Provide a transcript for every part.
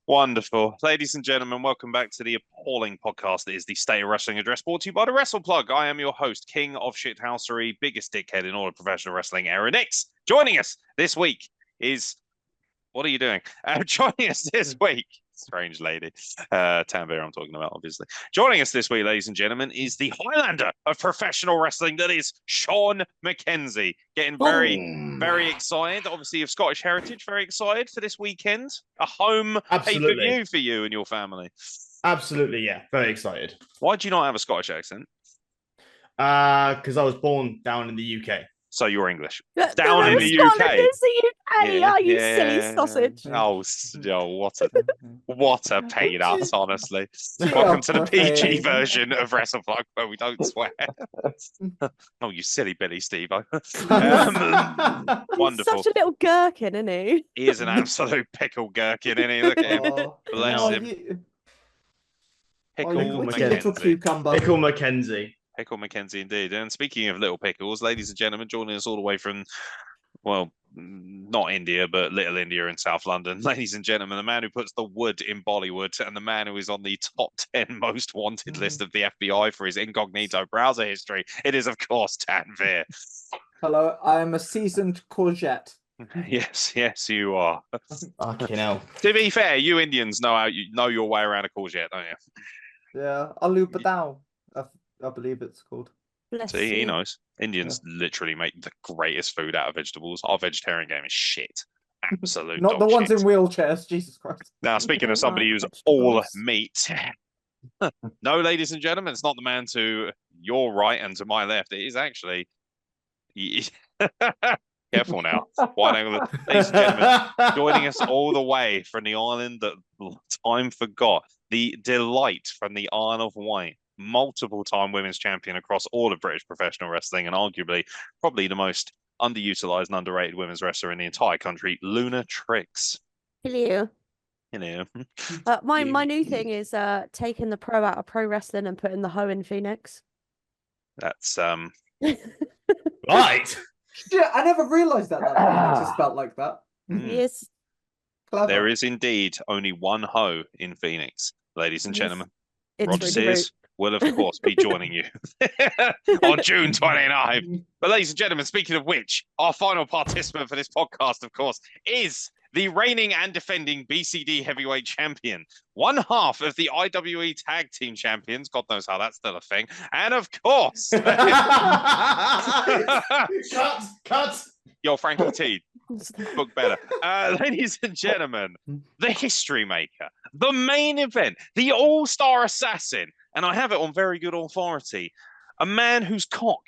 Wonderful. Ladies and gentlemen, welcome back to the appalling podcast that is the State of Wrestling Address, brought to you by the Wrestle Plug. I am your host, King of Shithousery, biggest dickhead in all of professional wrestling, Aaron Nix. Joining us this week is... What are you doing? Joining us this week, strange lady, Tanvir I'm talking about, obviously. Joining us this week, ladies and gentlemen, is the Highlander of professional wrestling, that is Sean McKenzie. Getting very excited, obviously of Scottish heritage, very excited for this weekend. A home pay-per-view for you and your family. Absolutely, yeah. Very excited. Why do you not have a Scottish accent? Because I was born down in the UK. So you're English. Down in the UK. Is the UK, you silly sausage. What a pain ass, honestly. Welcome to the PG version of Wrestle Plug, where we don't swear. Oh, you silly Billy Steve. Wonderful. He's such a little gherkin, isn't he? He is an absolute pickle gherkin, isn't he? Look at him. Bless him. Little cucumber. Pickle McKenzie. Pickle McKenzie, indeed. And speaking of little pickles, ladies and gentlemen, joining us all the way from, well, not India, but Little India in South London. Ladies and gentlemen, the man who puts the wood in Bollywood and the man who is on the top 10 most wanted list of the FBI for his incognito browser history. It is, of course, Tanvir. Hello, I am a seasoned courgette. Yes, you are. Fucking hell. To be fair, you Indians know your way around a courgette, don't you? Yeah, aloo badao, I believe it's called. See, he knows. Indians literally make the greatest food out of vegetables. Our vegetarian game is shit. Absolute Not the ones in wheelchairs, Jesus Christ. Now, speaking of somebody who's all meat, no, ladies and gentlemen, it's not the man to your right and to my left. It is actually... Careful now. Ladies and gentlemen, joining us all the way from the island that time forgot, the delight from the Isle of Wight, multiple-time women's champion across all of British professional wrestling, and arguably probably the most underutilized and underrated women's wrestler in the entire country, Luna Trix. Hello. Hello. My new thing is taking the pro out of pro wrestling and putting the hoe in Phoenix. That's Right. Shit, I never realised that Phoenix is spelled like that. Yes. Clever. There is indeed only one hoe in Phoenix, ladies and gentlemen. It's Roger really Sears will, of course, be joining you on June 29th. But, ladies and gentlemen, speaking of which, our final participant for this podcast, of course, is the reigning and defending BCD heavyweight champion, one half of the IWE tag team champions. God knows how that's still a thing. And, of course... Cut! Yo, Frankie T, book better. Ladies and gentlemen, the history maker, the main event, the all-star assassin, and I have it on very good authority, a man whose cock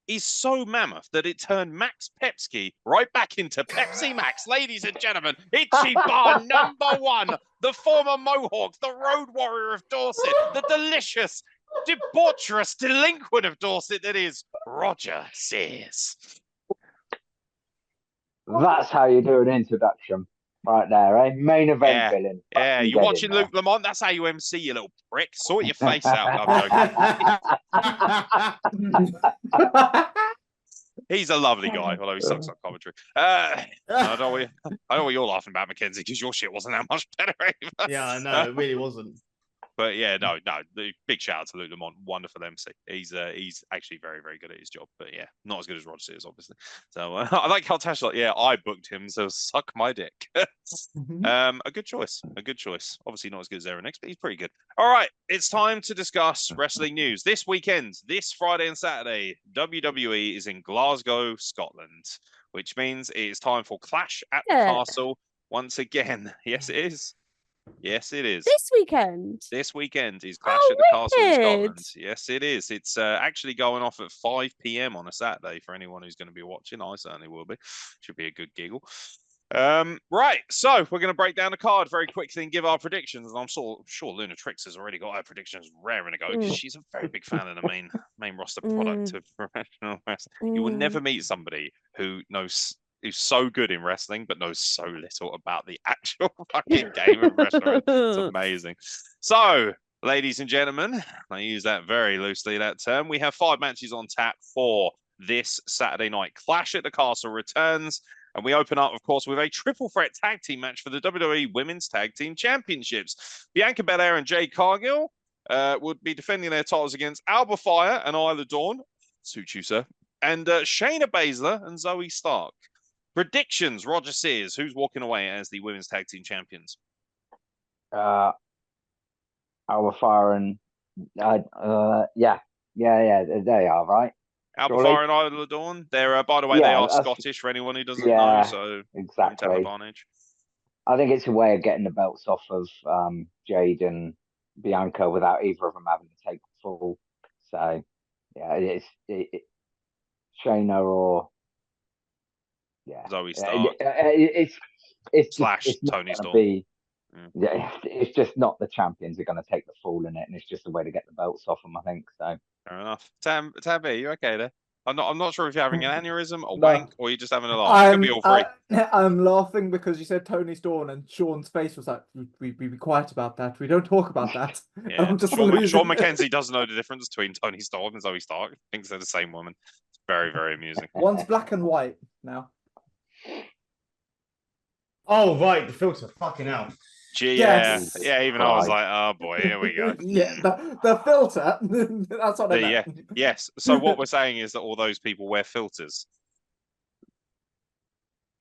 is so mammoth that it turned Max Pepsi right back into Pepsi Max. Ladies and gentlemen, Itchy Bar #1, the former Mohawk, the Road Warrior of Dorset, the delicious, debaucherous delinquent of Dorset that is Roger Sears. That's how you do an introduction right there, eh? Main event villain. Yeah, you're watching Luke Lamont. That's how you MC, you little prick. Sort your face out. I'm joking. He's a lovely guy, although he sucks at commentary. I know what you're laughing about, Mackenzie, because your shit wasn't that much better either. Yeah, I know, it really wasn't. But yeah, no, big shout out to Luke Lamont, wonderful MC. He's actually very, very good at his job. But yeah, not as good as Roger Sears, obviously. So I like how Tash like, yeah, I booked him, so suck my dick. A good choice, Obviously not as good as Aaron Nix, but he's pretty good. All right, it's time to discuss wrestling news. This weekend, this Friday and Saturday, WWE is in Glasgow, Scotland, which means it is time for Clash at the Castle once again. Yes, it is. Yes, it is. This weekend? This weekend is Clash at the Castle in Scotland. Yes, it is. It's actually going off at 5 p.m. on a Saturday for anyone who's going to be watching. I certainly will be. Should be a good giggle. Right, so we're going to break down the card very quickly and give our predictions. And I'm sure Luna Trix has already got her predictions raring to go because she's a very big fan of the main roster product of professional wrestling. You will never meet somebody who's so good in wrestling, but knows so little about the actual fucking game of wrestling. It's amazing. So, ladies and gentlemen, I use that very loosely, that term. We have 5 matches on tap for this Saturday night. Clash at the Castle returns. And we open up, of course, with a triple threat tag team match for the WWE Women's Tag Team Championships. Bianca Belair and Jade Cargill would be defending their titles against Alba Fire and Isla Dawn. Suit you, sir. And Shayna Baszler and Zoe Stark. Predictions, Roger Sears. Who's walking away as the Women's Tag Team Champions? Alba Fire and yeah, they are, right? Alba Fire and Isla Dawn. They're, by the way, they are Scottish for anyone who doesn't know, so exactly. Advantage. I think it's a way of getting the belts off of Jade and Bianca without either of them having to take the full. So, yeah, it's Shayna or Zoe Stark. It's slash just, it's Tony Storm. Yeah, it's just not the champions are going to take the fall in it, and it's just a way to get the belts off them, I think. So fair enough. Tabby, you okay there? I'm not sure if you're having an aneurysm or wank or you're just having a laugh. Could be all three. I'm laughing because you said Tony Storm and Sean's face was like, we be quiet about that. We don't talk about that. Yeah. I'm just Sean McKenzie doesn't know the difference between Tony Storm and Zoe Stark. Thinks they're the same woman. It's very, very amusing. One's black and white now. Oh, right. The filter. Fucking hell. Yes. Yeah, even I was like, oh boy, here we go. Yeah, the filter. That's what I meant. Yeah, yes. So what we're saying is that all those people wear filters.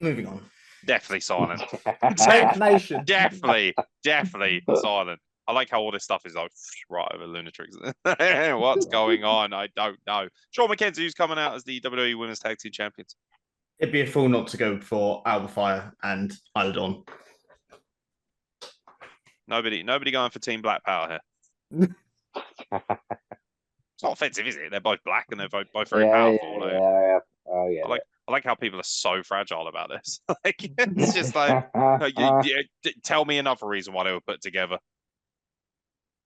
Moving on. Definitely silent. Fake nation. Definitely silent. I like how all this stuff is like right over Luna Trix. What's going on? I don't know. Sean McKenzie, who's coming out as the WWE Women's Tag Team Champions? It'd be a fool not to go for Alba Fire and Isla Dawn. Nobody going for Team Black Power here. It's not offensive, is it? They're both black and they're both very powerful. Yeah. Oh yeah. I like how people are so fragile about this. Like it's just like tell me another reason why they were put together.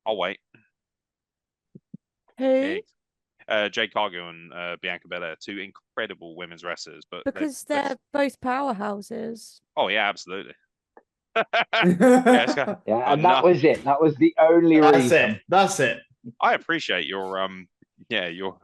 I'll wait. Who? Jade Cargill and Bianca Belair, two incredible women's wrestlers, but Because they're both powerhouses. Oh yeah, absolutely. And that was it. That was the only reason. That's it. I appreciate your your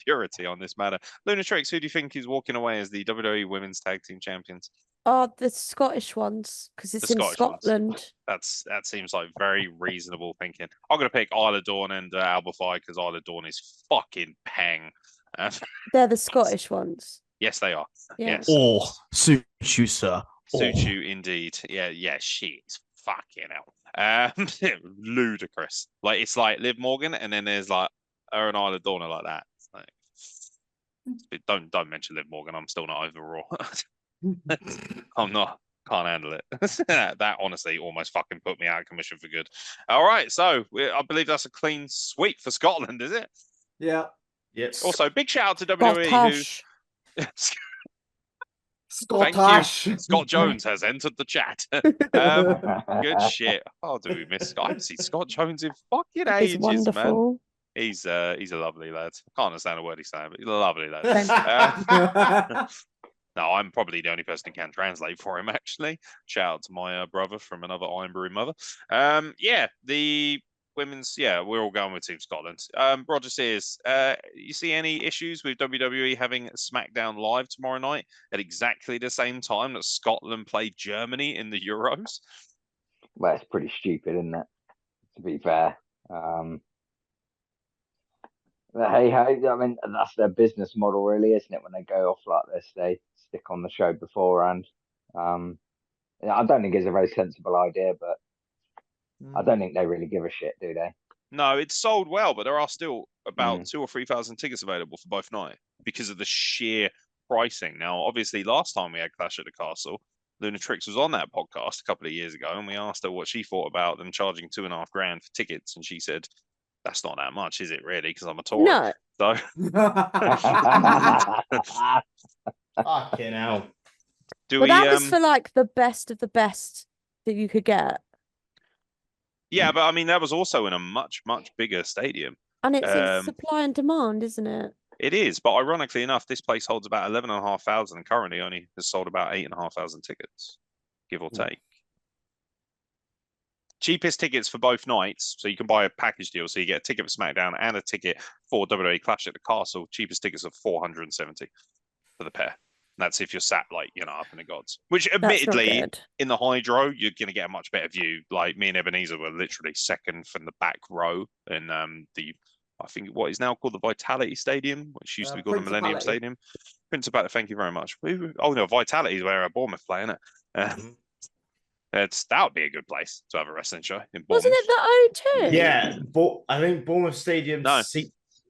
purity on this matter. Luna Trix, who do you think is walking away as the WWE Women's Tag Team Champions? Oh, the Scottish ones, because it's in Scotland. That seems like very reasonable thinking. I'm gonna pick Isla Dawn and Alba Fire because Isla Dawn is fucking pang. They're the Scottish ones. Yes, they are. Yeah. Yes. Or suit you, sir. Suit you indeed. Yeah, shit. Fucking hell. Ludicrous. Like it's like Liv Morgan and then there's like her and Isla Dawn like that. Like, don't mention Liv Morgan. I'm still not over Raw. I'm not. Can't handle it. That honestly almost fucking put me out of commission for good. All right, so I believe that's a clean sweep for Scotland, is it? Yeah. Yes. Also, big shout out to WWE who Scottish. Scott Jones has entered the chat. Good shit. Oh, do we miss Scott? I haven't seen Scott Jones in fucking ages, He's wonderful. man. He's a lovely lad. I can't understand a word he's saying, but he's a lovely lad. No, I'm probably the only person who can translate for him, actually. Shout out to my brother from another Ironbury mother. The women's, we're all going with Team Scotland. Roger Sears, you see any issues with WWE having SmackDown Live tomorrow night at exactly the same time that Scotland played Germany in the Euros? Well, it's pretty stupid, isn't it? To be fair. But hey, I mean, that's their business model, really, isn't it? When they go off like this, they stick on the show beforehand. I don't think it's a very sensible idea, but I don't think they really give a shit, do they? No, it's sold well, but there are still about 2,000 or 3,000 tickets available for both nights because of the sheer pricing. Now, obviously, last time we had Clash at the Castle, Luna Trix was on that podcast a couple of years ago, and we asked her what she thought about them charging $2,500 for tickets, and she said, "That's not that much, is it really? Because I'm a tourist." No. So, fucking hell. That was for like the best of the best that you could get. Yeah, but I mean, that was also in a much, much bigger stadium. And it's in supply and demand, isn't it? It is, but ironically enough, this place holds about 11,500 and currently only has sold about 8,500 tickets, give or take. Cheapest tickets for both nights, so you can buy a package deal, so you get a ticket for SmackDown and a ticket for WWE Clash at the Castle. Cheapest tickets are $470 for the pair. That's if you're sat like, up in the gods. Which That's not admittedly, good. in the hydro, you're going to get a much better view. Like me and Ebenezer were literally second from the back row in I think what is now called the Vitality Stadium, which used to be called the Millennium Principality. Stadium. Principality, thank you very much. Oh no, Vitality is where Bournemouth play, isn't it? That would be a good place to have a wrestling show in Bournemouth. Wasn't it the O2? Yeah, but I think Bournemouth Stadium. No.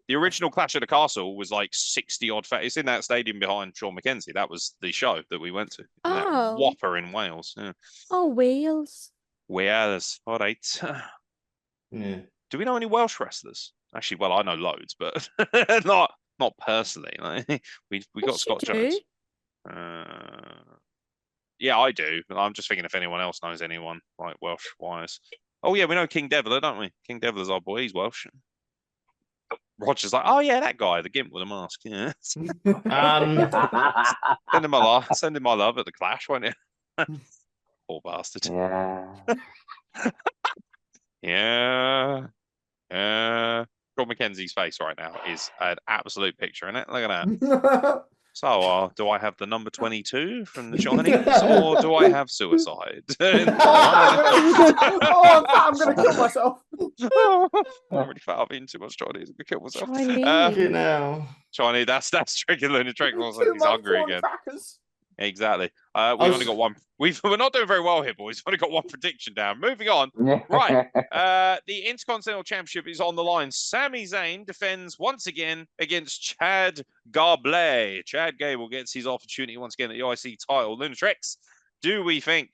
The original Clash at the Castle was like 60 odd. It's in that stadium behind Sean McKenzie. That was the show that we went to. That whopper in Wales. Yeah. Oh, Wales. Wales. All right. Yeah. Do we know any Welsh wrestlers? Actually, well, I know loads, but not personally. We got Scott Jones. Yeah, I do. I'm just thinking if anyone else knows anyone like Welsh wise. Oh yeah, we know King Devler, don't we? King Devler's our boy. He's Welsh. Roger's like, oh yeah, that guy, the gimp with a mask. Yeah. Send him my love at the Clash, won't you? Poor bastard. Yeah. Yeah. Sean McKenzie's face right now is an absolute picture in it. Look at that. So, do I have the number 22 from the Chinese, or do I have suicide? I'm going to kill myself. I'm already fat. I've eaten too much Chinese. I'm going to kill myself. Chinese. Chinese, that's triggering Luna Trix. He's hungry again. Crackers. Exactly. We've only got one. We're not doing very well here, boys. We've only got one prediction down. Moving on. Right. The Intercontinental Championship is on the line. Sami Zayn defends once again against Chad Gable. Chad Gable gets his opportunity once again at the IC title. Luna Trix, do we think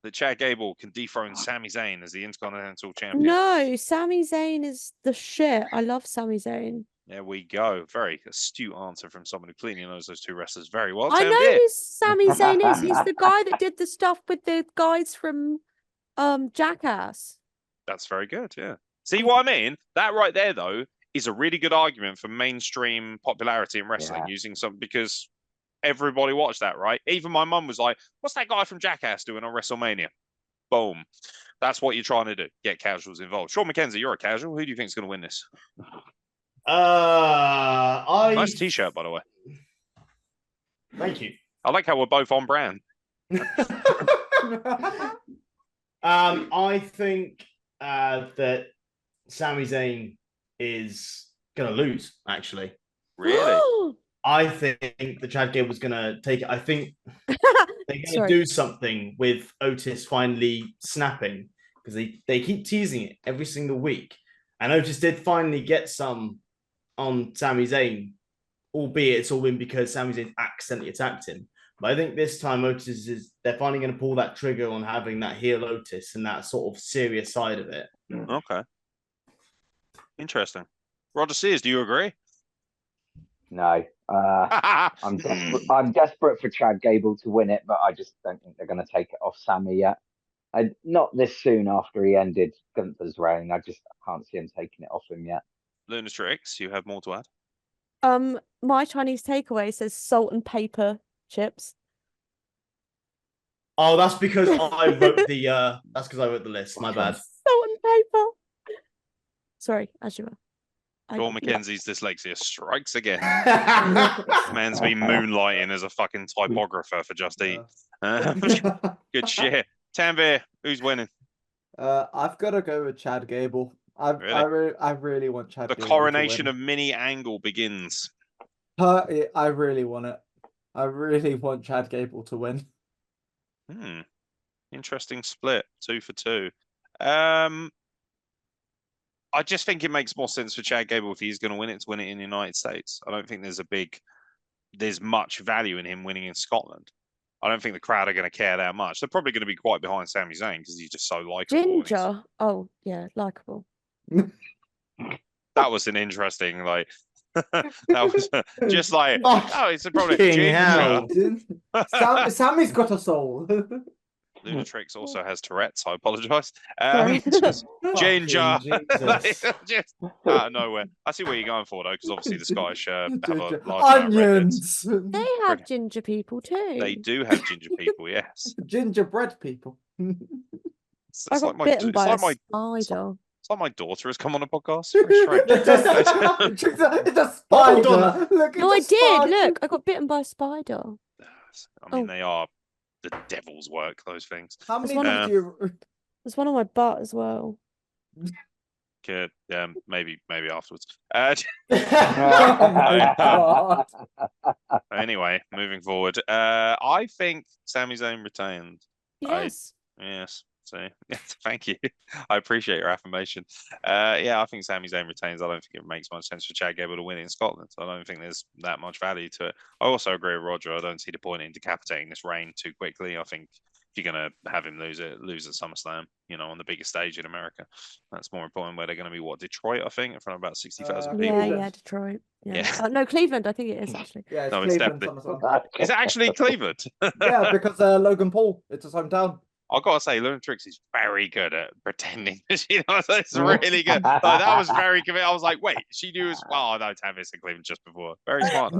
that Chad Gable can dethrone Sami Zayn as the Intercontinental Champion? No, Sami Zayn is the shit. I love Sami Zayn. There we go. Very astute answer from someone who clearly knows those two wrestlers very well. I know who Sami Zayn is. He's the guy that did the stuff with the guys from Jackass. That's very good, yeah. See what I mean? That right there, though, is a really good argument for mainstream popularity in wrestling, using something because everybody watched that, right? Even my mum was like, what's that guy from Jackass doing on WrestleMania? Boom. That's what you're trying to do. Get casuals involved. Sean McKenzie, you're a casual. Who do you think is going to win this? Nice t-shirt, by the way. Thank you. I like how we're both on brand. I think that Sami Zayn is gonna lose. Actually, really, I think that Chad Gable's gonna take it. I think they're gonna do something with Otis finally snapping because they keep teasing it every single week, and Otis did finally get some on Sami Zayn, albeit it's all been because Sami Zayn accidentally attacked him. But I think this time they're finally going to pull that trigger on having that heel Otis and that sort of serious side of it. Okay. Interesting. Roger Sears, do you agree? No. I'm desperate for Chad Gable to win it, but I just don't think they're going to take it off Sami yet. Not this soon after he ended Gunther's reign. I can't see him taking it off him yet. Luna Trix, you have more to add? My Chinese takeaway says salt and pepper chips. Oh, that's because I wrote the list. My bad. Salt and pepper. Sorry, as you were. Sean McKenzie's dyslexia strikes again. Man's been moonlighting as a fucking typographer for Just Eat. Good shit. Tanvir, who's winning? I've got to go with Chad Gable. I really want Chad Gable. The coronation of Mini Angle begins. I really want it. I really want Chad Gable to win. Interesting split, 2 for 2. I just think it makes more sense for Chad Gable if he's going to win it in the United States. I don't think there's much value in him winning in Scotland. I don't think the crowd are going to care that much. They're probably going to be quite behind Sami Zayn because he's just so likable. Ginger. Oh, yeah, likable. That was an interesting, like, that was just like, it's probably Ginger. Sammy's got a soul. Luna Trix also has Tourette's. I apologise. Ginger. Just out of nowhere. I see where you're going for, though, because obviously the Scottish have a large onions. They have ginger people too. They do have ginger people, yes. Gingerbread people. I got bitten by a spider. It's like my daughter has come on a podcast. Very strange. It's a spider. Look, no, I did. Look, I got bitten by a spider. I mean, they are the devil's work, those things. How many one do you? There's one on my butt as well. Good. Maybe afterwards. Oh my god! Anyway, moving forward. I think Sami Zayn retained. Yes. Yes. So thank you. I appreciate your affirmation. Yeah, I think Sami Zayn retains. I don't think it makes much sense for Chad Gable to win in Scotland. I don't think there's that much value to it. I also agree with Roger. I don't see the point in decapitating this reign too quickly. I think if you're going to have him lose at SummerSlam, on the biggest stage in America, that's more important. Where they're going to be, Detroit, I think, in front of about 60,000 people. Yeah, Detroit. Yeah. No, Cleveland, I think it is actually. Yeah, it's No, Cleveland. definitely. Is it actually Cleveland? Yeah, because Logan Paul, it's his hometown. I gotta say, Luna Trix is very good at pretending. It's really good. Like, that was very convincing. I was like, wait, she knew as well. Oh, no, Tavis and Cleveland just before. Very smart.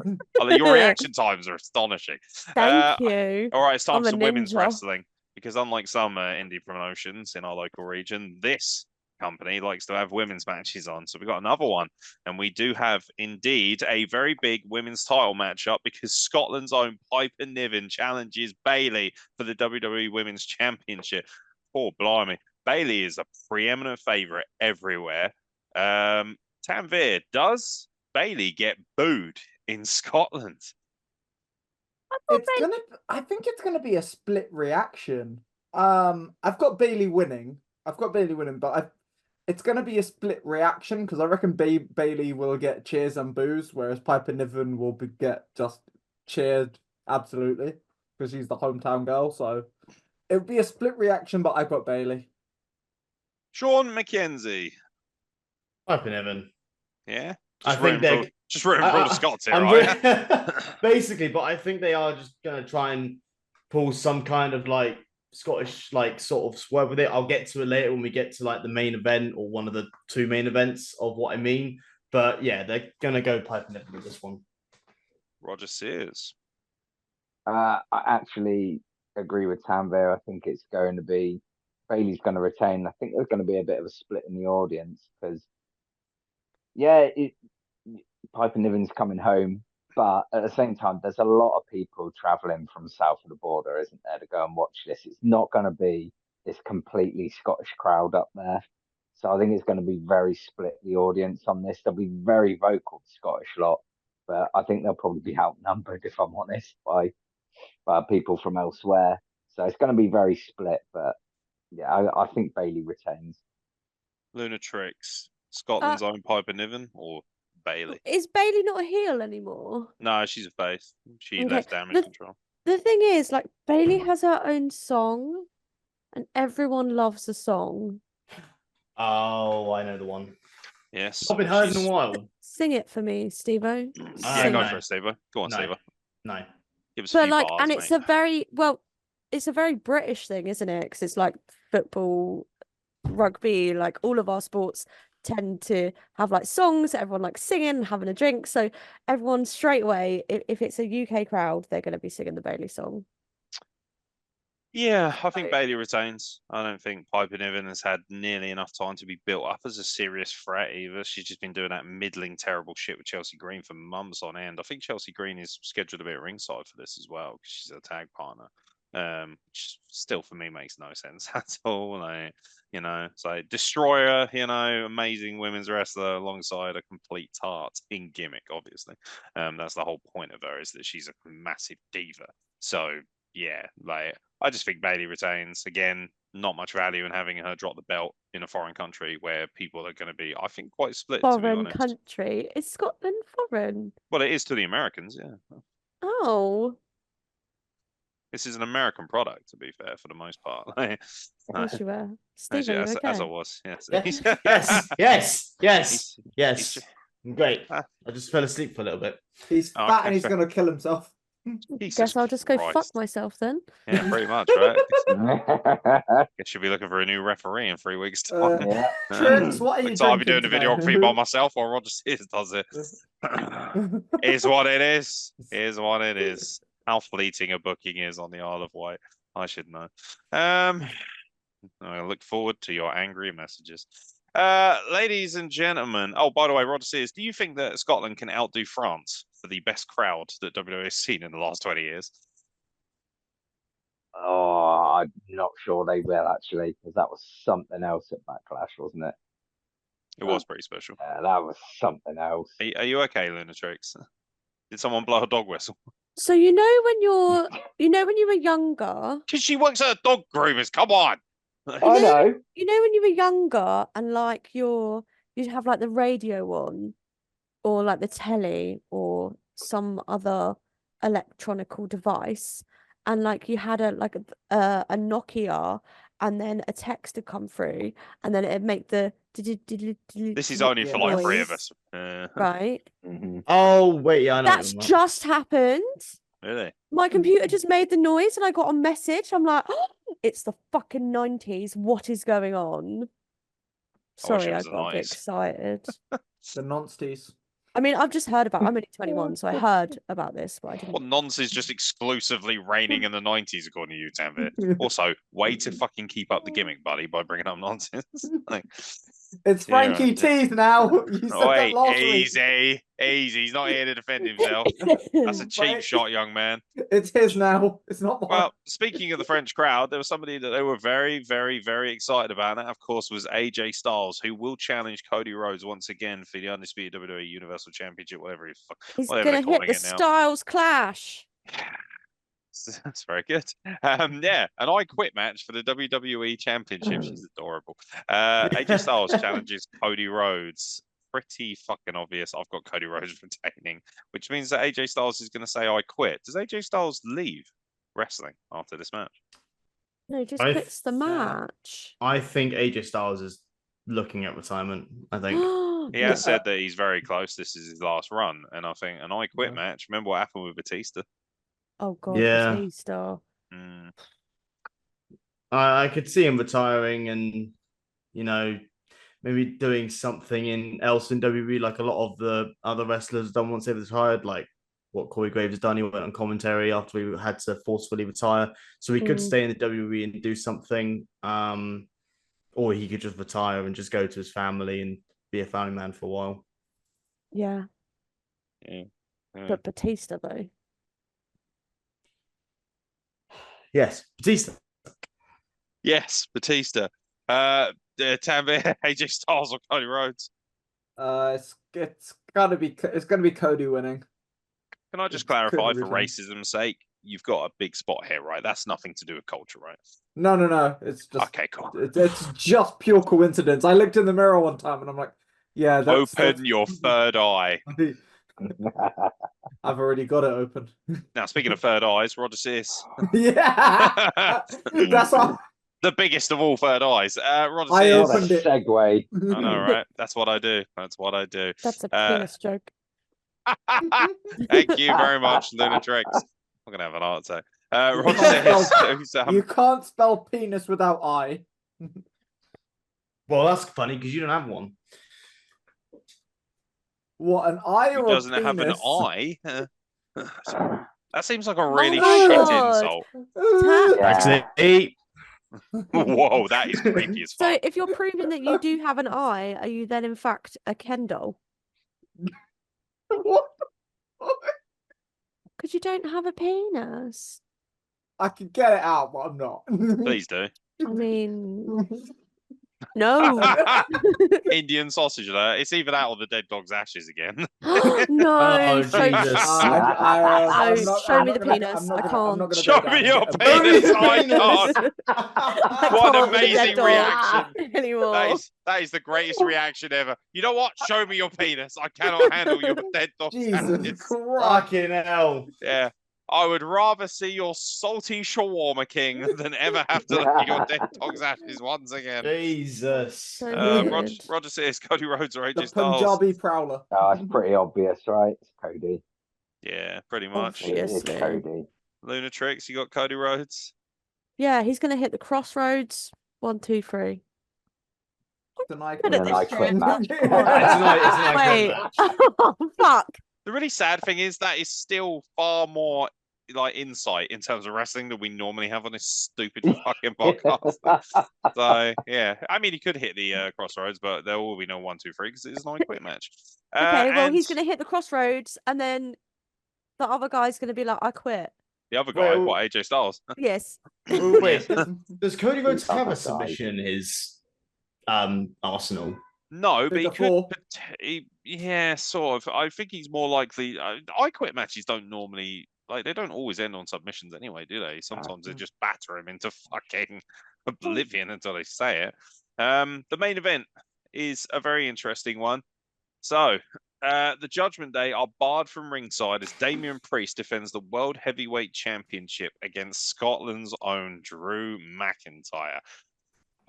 Your reaction times are astonishing. Thank you. All right, it's time for some women's ninja. wrestling, because unlike some indie promotions in our local region, this company likes to have women's matches on. So we've got another one, and we do have indeed a very big women's title matchup, because Scotland's own Piper Niven challenges Bayley for the WWE Women's Championship. Oh, blimey. Bayley is a preeminent favorite everywhere. Tanvir, does Bayley get booed in Scotland? I think it's gonna be a split reaction. I've got Bayley winning, but it's going to be a split reaction, because I reckon Bayley will get cheers and boos, whereas Piper Niven will get just cheered absolutely, because she's the hometown girl. So it would be a split reaction, but I've got Bayley. Sean McKenzie. Piper Niven. Yeah? I think they're just rooting for all the Scots here, right? Basically, but I think they are just going to try and pull some kind of Scottish sort of swerve with it. I'll get to it later when we get to the main event, or one of the two main events of what I mean. But yeah, they're gonna go Piper Niven with this one. Roger Sears. I actually agree with Tanvir. I think it's going to be Bayley's going to retain. I think there's going to be a bit of a split in the audience, because Piper Niven's coming home. But at the same time, there's a lot of people traveling from south of the border, isn't there, to go and watch this? It's not going to be this completely Scottish crowd up there. So I think it's going to be very split, the audience on this. They'll be very vocal, the Scottish lot. But I think they'll probably be outnumbered, if I'm honest, by people from elsewhere. So it's going to be very split. But yeah, I think Bayley retains. Luna Trix. Scotland's own Piper Niven, or Bayley? Is Bayley not a heel anymore? No, she's a face. She left Damage Control. The thing is, Bayley has her own song, and everyone loves the song. Oh, I know the one. Yes. I've been heard in a while. Sing it for me, Steve-O. Yeah, go for it, Steve-O. Go on, Steve-O. No. Give us a few bars, and mate. it's a very British thing, isn't it? Because it's football, rugby, all of our sports tend to have songs that everyone singing, having a drink. So everyone straight away, if it's a UK crowd, they're going to be singing the Bayley song. Yeah, I think Bayley retains. I don't think Piper Niven has had nearly enough time to be built up as a serious threat either. She's just been doing that middling, terrible shit with Chelsea Green for months on end. I think Chelsea Green is scheduled to be at ringside for this as well, because she's a tag partner. Which still for me makes no sense at all. It's like Destroyer, amazing women's wrestler alongside a complete tart in gimmick, obviously. That's the whole point of her, is that she's a massive diva. So yeah, I just think Bayley retains. Again, not much value in having her drop the belt in a foreign country where people are going to be, I think, quite split. Foreign to be honest. country? Is Scotland foreign? Well, it is to the Americans, yeah. Oh. This is an American product, to be fair, for the most part. Yes, you were. Steve, are you okay? As I was, yes. Yes. Great. I just fell asleep for a little bit. He's fat and he's going to kill himself. Guess I'll just go fuck myself then. Yeah, pretty much, right? I should be looking for a new referee in 3 weeks' time. Trix, what are you doing? I'll be doing the videography by myself, or Roger Sears does it. Is what it is. Is what it is. How fleeting a booking is on the Isle of Wight. I should know. I look forward to your angry messages. Ladies and gentlemen. Oh, by the way, Roger says, do you think that Scotland can outdo France for the best crowd that WWE has seen in the last 20 years? Oh, I'm not sure they will actually, because that was something else at Backlash, wasn't it? It was pretty special. Yeah, that was something else. Are you okay, Luna Trix? Did someone blow a dog whistle? So you know when you were younger. Because she works at a dog groomers. Come on. I know. You know when you were younger and like you'd have like the radio on, or like the telly, or some other electronical device, and like you had a Nokia, and then a text would come through, and then it'd make the This is only for like 3 of noise, us. right? Mm-hmm. Oh wait, yeah, I know. That's just happened. Really? My computer just made the noise, and I got a message. I'm like, oh, it's the fucking 90s. What is going on? Sorry, I was got a bit 90s. excited. The nonsties. I mean, I've just heard about. I'm only 21, so I heard about this, but I didn't. What nonsense just exclusively reigning in the 90s, according to you, Tanvir. Also, way to fucking keep up the gimmick, buddy, by bringing up nonsense. Like, It's Frankie T's now. You said that last week. easy. He's not here to defend himself. That's a cheap shot, young man. It's his now. It's not mine. Well, speaking of the French crowd, there was somebody that they were very, very, very excited about. And that, of course, was AJ Styles, who will challenge Cody Rhodes once again for the undisputed WWE Universal Championship, He's going to hit the Styles Clash. That's very good. Yeah, an I Quit match for the WWE Championship. She's adorable. AJ Styles challenges Cody Rhodes. Pretty fucking obvious. I've got Cody Rhodes retaining, which means that AJ Styles is going to say I quit. Does AJ Styles leave wrestling after this match? No, he just quits the match. I think AJ Styles is looking at retirement. I think he has said that he's very close. This is his last run, and I think an I Quit match. Remember what happened with Batista? Oh god, yeah. Batista. I could see him retiring, and maybe doing something else in WWE, like a lot of the other wrestlers done once they've retired, like what Corey Graves has done. He went on commentary after he had to forcefully retire, so he could stay in the WWE and do something, or he could just retire and just go to his family and be a family man for a while. Yeah. But Batista though. Yes, Batista. Yes, Batista. Tanvir, AJ Styles or Cody Rhodes? It's gonna be Cody winning. Can I just clarify for racism's sake? You've got a big spot here, right? That's nothing to do with culture, right? No. It's just okay, cool. It's just pure coincidence. I looked in the mirror one time and I'm like, yeah, that's your third eye. I've already got it open. Now, speaking of third eyes, Roger Sears. Yeah, that's all. The biggest of all third eyes. Roger I Sears. opened it. Segue. I know, right? That's what I do. That's a penis joke. Thank you very much, Luna Trix. I'm gonna have an heart attack. Roger Sears. You can't spell penis without I. Well, that's funny because you don't have one. What, an eye or a penis? He doesn't have an eye. That seems like a really shit insult. Actually, whoa, that is creepy as fuck. So, if you're proving that you do have an eye, are you then in fact a Ken doll? What? Because you don't have a penis. I can get it out, but I'm not. Please do. I mean, no. Indian sausage alert. It's either that or the dead dog's ashes again. No. Jesus. Show me the penis. I can't. Show me your penis. I can't. What an amazing reaction. Anymore. That is the greatest reaction ever. You know what? Show me your penis. I cannot handle your dead dog's ashes. Fucking hell. Yeah. I would rather see your salty shawarma king than ever have to look at your dead dog's ashes once again. Jesus. Roger Sears, Cody Rhodes, or AJ Styles. Punjabi prowler. Oh, it's pretty obvious, right? It's Cody. Yeah, pretty much. It's Cody. Luna Trix, you got Cody Rhodes? Yeah, he's going to hit the crossroads. 1, 2, 3. It's an I Quit match. Wait. Oh, fuck. The really sad thing is that is still far more like insight in terms of wrestling than we normally have on this stupid fucking podcast. So yeah, I mean he could hit the crossroads, but there will be no 1, 2, 3 because it's an I Quit match. Okay, well he's going to hit the crossroads, and then the other guy's going to be like, I quit. The other guy, Well- what, AJ Styles? Yes. Well, wait, Yes. does Cody Rhodes have a Other submission in his arsenal? No, but he Figure could. four. Yeah, sort of. I think he's more likely. I Quit matches don't normally they don't always end on submissions anyway, do they? Sometimes they just batter him into fucking oblivion until they say it. The main event is a very interesting one. So, the Judgment Day are barred from ringside as Damian Priest defends the World Heavyweight Championship against Scotland's own Drew McIntyre.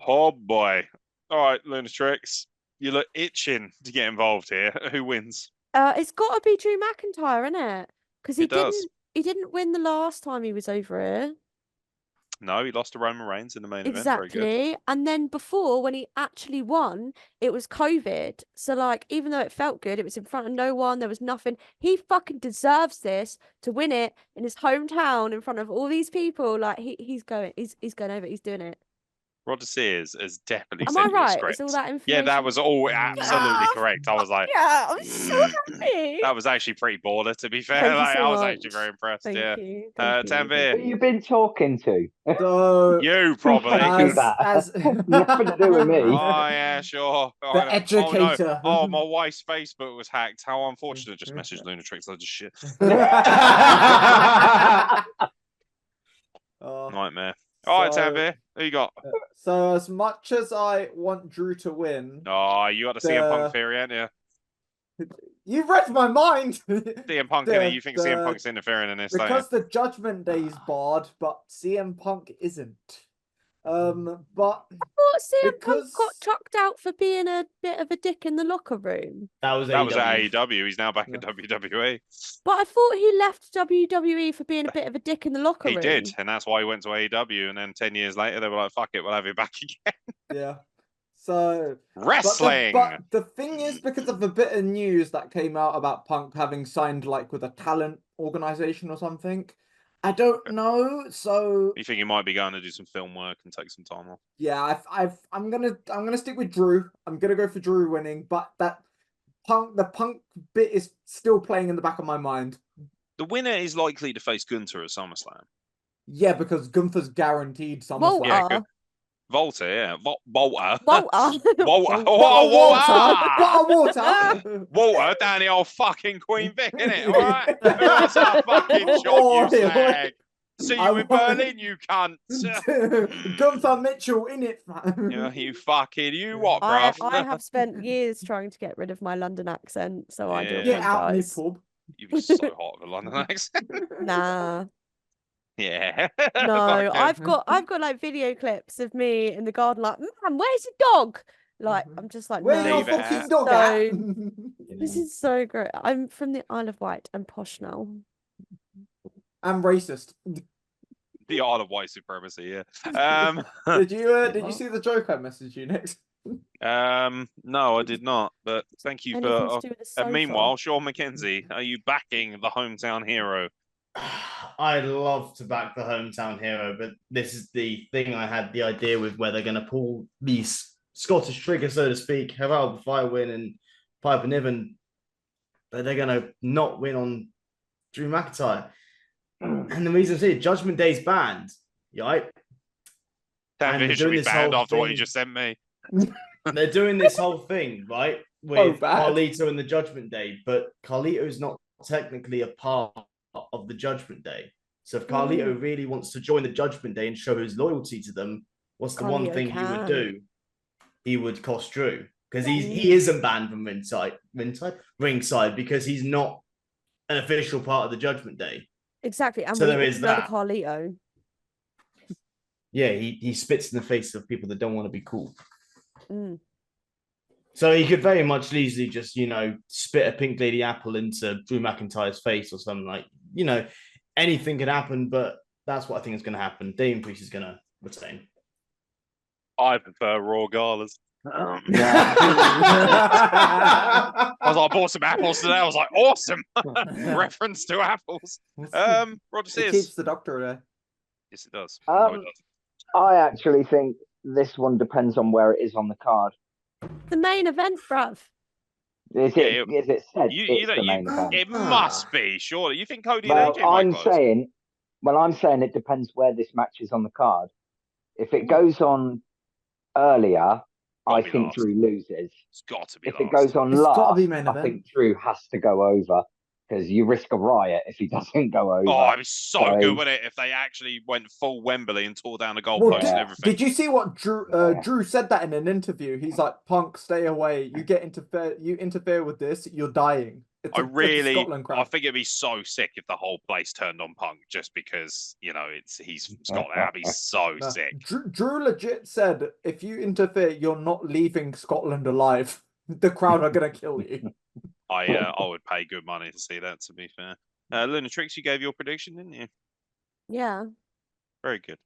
Oh boy! All right, Luna Trix, you look itching to get involved here. Who wins? It's got to be Drew McIntyre, isn't it? Because It does. he didn't win the last time he was over here. No, he lost to Roman Reigns in the main event. Very good. Exactly. And then before, when he actually won, it was COVID. So, like, even though it felt good, it was in front of no one. There was nothing. He fucking deserves this to win it in his hometown in front of all these people. Like, he's going over. He's doing it. Roger Sears has definitely Am sent I you a right? script. Is all that Yeah, information? that was all absolutely Ah, correct. I was like, yeah, I'm so happy. that was actually pretty baller, to be fair. Thank you Like, so I was much. actually very impressed. Thank Yeah. you. Thank you. Tanvir, Who you been talking to? So you probably. Thank you. as Nothing to do with me. Oh yeah, sure. The I know. educator. Oh no. Oh, my wife's Facebook was hacked. How unfortunate. Just messaged Luna Trix loads of shit. Oh, Nightmare. All right, so- Tanvir, who you got? So as much as I want Drew to win, Oh, you got the CM Punk The- theory, ain't you? you read my mind. CM Punk, the- innit? You think CM the- Punk's interfering in this, don't you? Because the Judgment Day's barred, but CM Punk isn't. But I thought CM Punk Because- got chucked out for being a bit of a dick in the locker room. That was That was at AEW. AEW. He's now back Yeah. at WWE. But I thought he left WWE for being a bit of a dick in the locker He room. did, and that's why he went to AEW. And then 10 years later, they were like, "Fuck it, we'll have you back again." yeah. So Wrestling. But the thing is, because of a bit of news that came out about Punk having signed like with a talent organization or something, I don't know. So You think he might be going to do some film work and take some time off? yeah, I'm gonna stick with Drew. I'm gonna go for Drew winning, but the Punk bit is still playing in the back of my mind. The winner is likely to face Gunther at SummerSlam. Yeah, because Gunther's guaranteed SummerSlam. Walter. Yeah, good. Volta, yeah. Volta. Walter. Walter. Bottle water. Walter down the old fucking Queen Vic, innit? All right? That's our fucking job, you slag. See you in Berlin, you cunt. Gunther Mitchell in it. Yeah, you what, I bruv? have spent years trying to get rid of my London accent, so I do Yeah. Get out me apologise. pub. You'd be so hot with a London accent. Nah. Yeah. No, Fucking- I've got like video clips of me in the garden, like, man, where's your dog? Like, I'm just like, Where's no, your Leave it fucking at- dog at? this is so great. I'm from the Isle of Wight. I'm posh now. I'm racist. The art of white supremacy, yeah. Did you see the joke I messaged you next? No, I did not. But thank you Anything for. to do with the sofa. Meanwhile, Sean McKenzie, are you backing the hometown hero? I'd love to back the hometown hero, but this is the thing I had the idea with where they're going to pull these Scottish trigger, so to speak, have Alba Fire win and Piper Niven, but they're going to not win on Drew McIntyre. And the reason is Judgment Day's banned, right? Dan And they're Vision should doing be this banned whole after what you thing- just sent me. They're doing this whole thing, right, with bad. Carlito and the Judgment Day, but Carlito's not technically a part of the Judgment Day. So if Carlito really wants to join the Judgment Day and show his loyalty to them, what's the one Carlito thing he would can. do? He would cost Drew, because he isn't banned from ringside because he's not an official part of the Judgment Day. Exactly. And So we there all is know that. Carlito. Yeah, he spits in the face of people that don't want to be cool. Mm. So he could very much easily just, spit a pink lady apple into Drew McIntyre's face or something like, anything could happen, but that's what I think is going to happen. Damian Priest is going to retain. I prefer raw galas. I I was like, I bought some apples today. I was like, awesome. Reference to apples. Roger It Sears. keeps the doctor there. Yes, it does. Um, No, it doesn't. I actually think this one depends on where it is on the card. The main event, bruv. Is it, Yeah, is it said You it's know, the main event? it must be, surely. You think Cody Well, and AJ might I'm close? saying Well, I'm saying it depends where this match is on the card. If it goes on earlier, I think last. Drew loses. It's got to be If last. it goes on It's gotta be last, main I event. think Drew has to go over because you risk a riot if he doesn't go over. Oh, it'd be so good, wouldn't it, if they actually went full Wembley and tore down the goalpost Well, and everything. did you see what Drew Drew said that in an interview? He's like, "Punk, stay away. You interfere with this, you're dying." It's I think it'd be so sick if the whole place turned on Punk just because, he's from Scotland. That'd be so sick. Drew legit said, if you interfere, you're not leaving Scotland alive. The crowd are gonna kill you. I would pay good money to see that, to be fair. Luna Trix, you gave your prediction, didn't you? Yeah. Very good.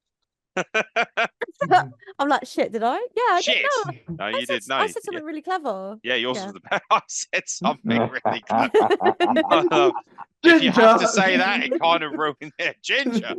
I'm like, shit, did I? Yeah, I Shit. did. No, you did. No, I said something really clever. Yeah, yours Yeah. was the best. I said something really clever. If you have to say that, it kind of ruined it. Ginger.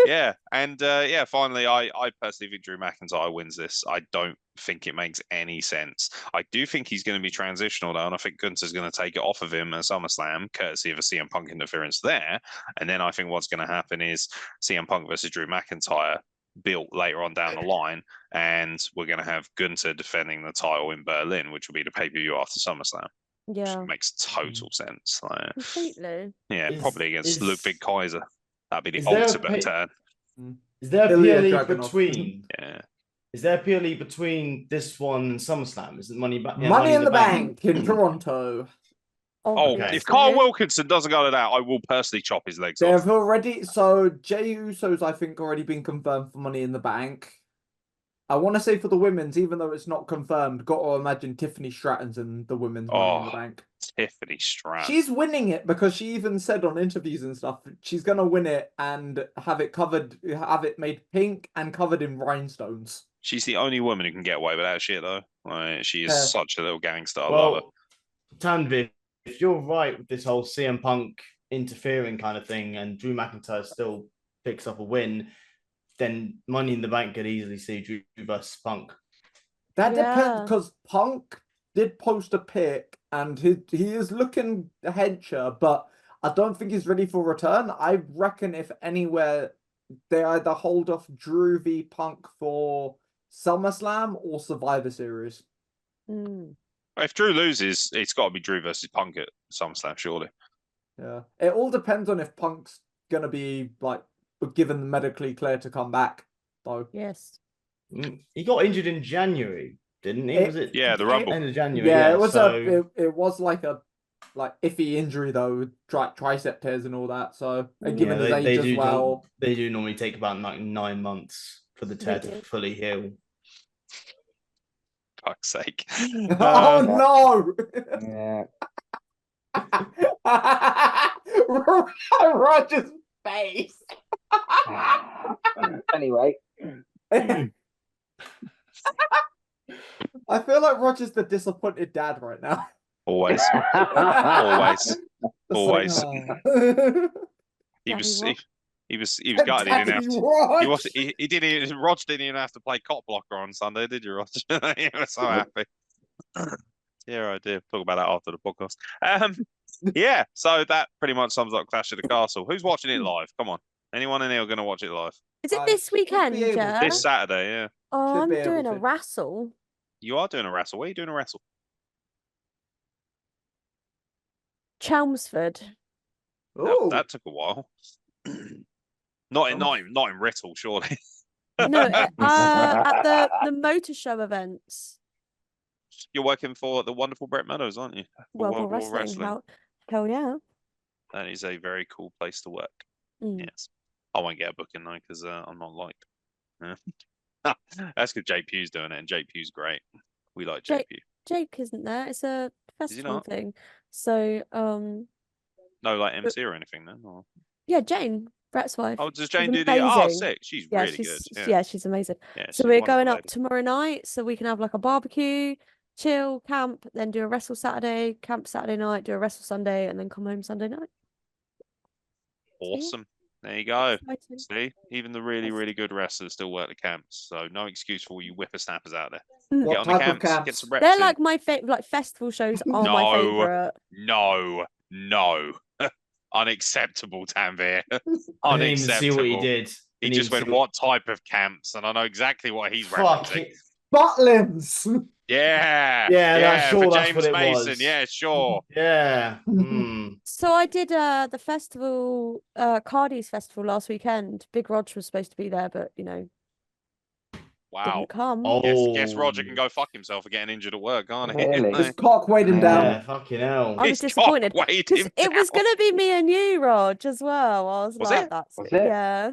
Yeah, and finally, I personally think Drew McIntyre wins this. I don't think it makes any sense. I do think he's going to be transitional though, and I think Gunther's going to take it off of him at SummerSlam, courtesy of a CM Punk interference there. And then I think what's going to happen is CM Punk versus Drew McIntyre built later on down the line, and we're going to have Gunther defending the title in Berlin, which will be the pay-per-view after SummerSlam. Yeah, which makes total sense. Like, completely. yeah, probably against Ludwig Kaiser. That'd be the ultimate turn. Is there a peer league between? Yeah. Is there a peer league between this one and SummerSlam? Is it Money in the Bank in Toronto? If Carl Wilkinson doesn't go to that, I will personally chop his legs off. They've already, so Jey Uso's, I think, already been confirmed for Money in the Bank. I want to say for the women's, even though it's not confirmed, got to imagine Tiffany Stratton's in the women's Money in the Bank. Tiffany Stratton. She's winning it because she even said on interviews and stuff, she's going to win it and have it made pink and covered in rhinestones. She's the only woman who can get away with that shit, though. Like, she is such a little gangster. I well, love her. Tanvi, if you're right with this whole CM Punk interfering kind of thing and Drew McIntyre still picks up a win, then Money in the Bank could easily see Drew versus Punk. That depends, because Punk did post a pic and he is looking hencher, but I don't think he's ready for return. I reckon if anywhere, they either hold off Drew v Punk for SummerSlam or Survivor Series. If Drew loses, it's got to be Drew versus Punk at SummerSlam, surely. Yeah, it all depends on if Punk's gonna be like given the medically clear to come back, though. Yes. He got injured in January, didn't he? The Rumble. End of January. Yeah, it was it was like a iffy injury though, tricep tears and all that. So given his age as well, they do normally take about 9 months for the tear to fully heal. Fuck's sake! Oh Yeah. Roger's face. Anyway. I feel like Roger's the disappointed dad right now. Always. Always. He was gutted. He didn't have to. He didn't even. Roger didn't even have to play cop blocker on Sunday, did you, Roger? He was so happy. Yeah, I did. Talk about that after the podcast. Yeah. So that pretty much sums up Clash of the Castle. Who's watching it live? Come on. Anyone in here going to watch it live? Is it this weekend, yeah? This Saturday, yeah. Oh, I'm doing a wrestle. You are doing a wrestle. Where are you doing a wrestle? Chelmsford. That took a while. Not in Wrestle, surely. No, at the motor show events. You're working for the wonderful Brett Meadows, aren't you? World War Wrestling. Hell yeah. That is a very cool place to work. Yes. I won't get a booking though because I'm not liked. Yeah. That's because Jake Pugh's doing it, and Jake Pugh's great. We like Jake Pugh. Jake isn't there. It's a festival thing. So no, like MC or anything then? Or... Yeah, Jane, Brett's wife. Oh, does Jane do the? Oh, sick. She's really good. Yeah, she's amazing. Yeah, so we're going up tomorrow night, so we can have like a barbecue, chill, camp, then do a wrestle Saturday, camp Saturday night, do a wrestle Sunday, and then come home Sunday night. Awesome. There you go. See, even the really, really good wrestlers still work the camps, so no excuse for all you whippersnappers out there. What Get on type the camps, of get some reps. They're in. like my favorite. Like festival shows are my favorite. No. Unacceptable, Tanvir. I didn't even see what he Unacceptable. did. He just went, what type of camps? And I know exactly what he's Fuck referencing. it. Butlins. Yeah. Yeah, that's for sure that's James what it Mason. was. Yeah, sure. Yeah. Hmm. So I did the festival, Cardi's festival last weekend. Big Rog was supposed to be there, but Wow. didn't come. Oh. Guess Roger can go fuck himself for getting injured at work, can't he? Really? His cock weighed him down. Yeah, fucking hell. I was His disappointed cock weighed because him it was down. gonna be me and you, Rog, as well. I was Was like, it? "That's Was it? yeah."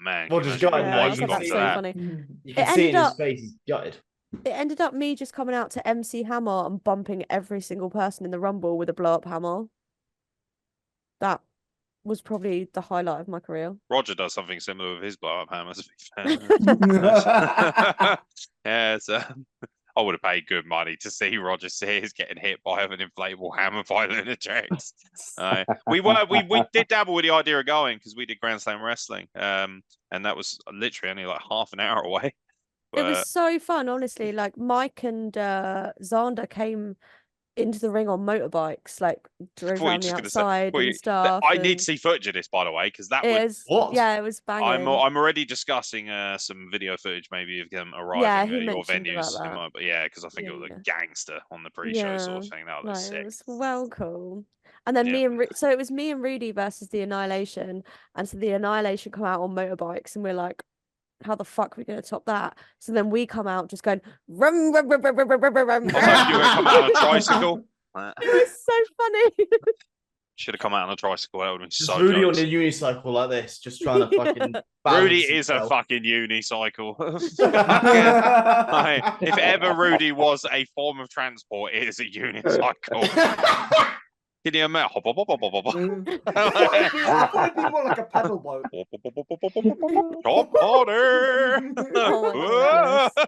Man, Well, can you just imagine gutted your now, I wife you said can got that's see to so that? funny. You can It see it in ended his up- face. He's gutted. It ended up me just coming out to MC Hammer and bumping every single person in the Rumble with a blow up hammer. That was probably the highlight of my career. Roger does something similar with his blow-up hammer, to be fair. Yeah, I would have paid good money to see Roger Sears getting hit by an inflatable hammer by Luna Trix. We did dabble with the idea of going because we did Grand Slam wrestling, and that was literally only like half an hour away. It was so fun, honestly. Like Mike and Xander came into the ring on motorbikes, like drove Thought you were around the just gonna say- outside well, and stuff. I need and to see footage of this, by the way, because that it would. was, What? yeah, it was banging. I'm already discussing some video footage, maybe of them arriving Yeah, at he your mentioned about venues. that. But yeah, because I think it was Yeah. a gangster on the pre-show sort of thing. That was Like, sick. it was well cool. And then Yeah. so it was me and Rudy versus the Annihilation, and so the Annihilation come out on motorbikes, and we're like, how the fuck are we going to top that? So then we come out just going rum rum rum rum rum rum rum rum. I was hoping you were going to come out on a tricycle. It was so funny. Should have come out on a tricycle. That would have been Just so Rudy jokes. on the unicycle like this, just trying to fucking. Rudy balance is a himself. fucking unicycle. Like, if ever Rudy was a form of transport, it is a unicycle. Can you imagine? Hop, hop, hop, hop, hop, hop. I thought it'd be more like a pedal boat. Top party! Oh my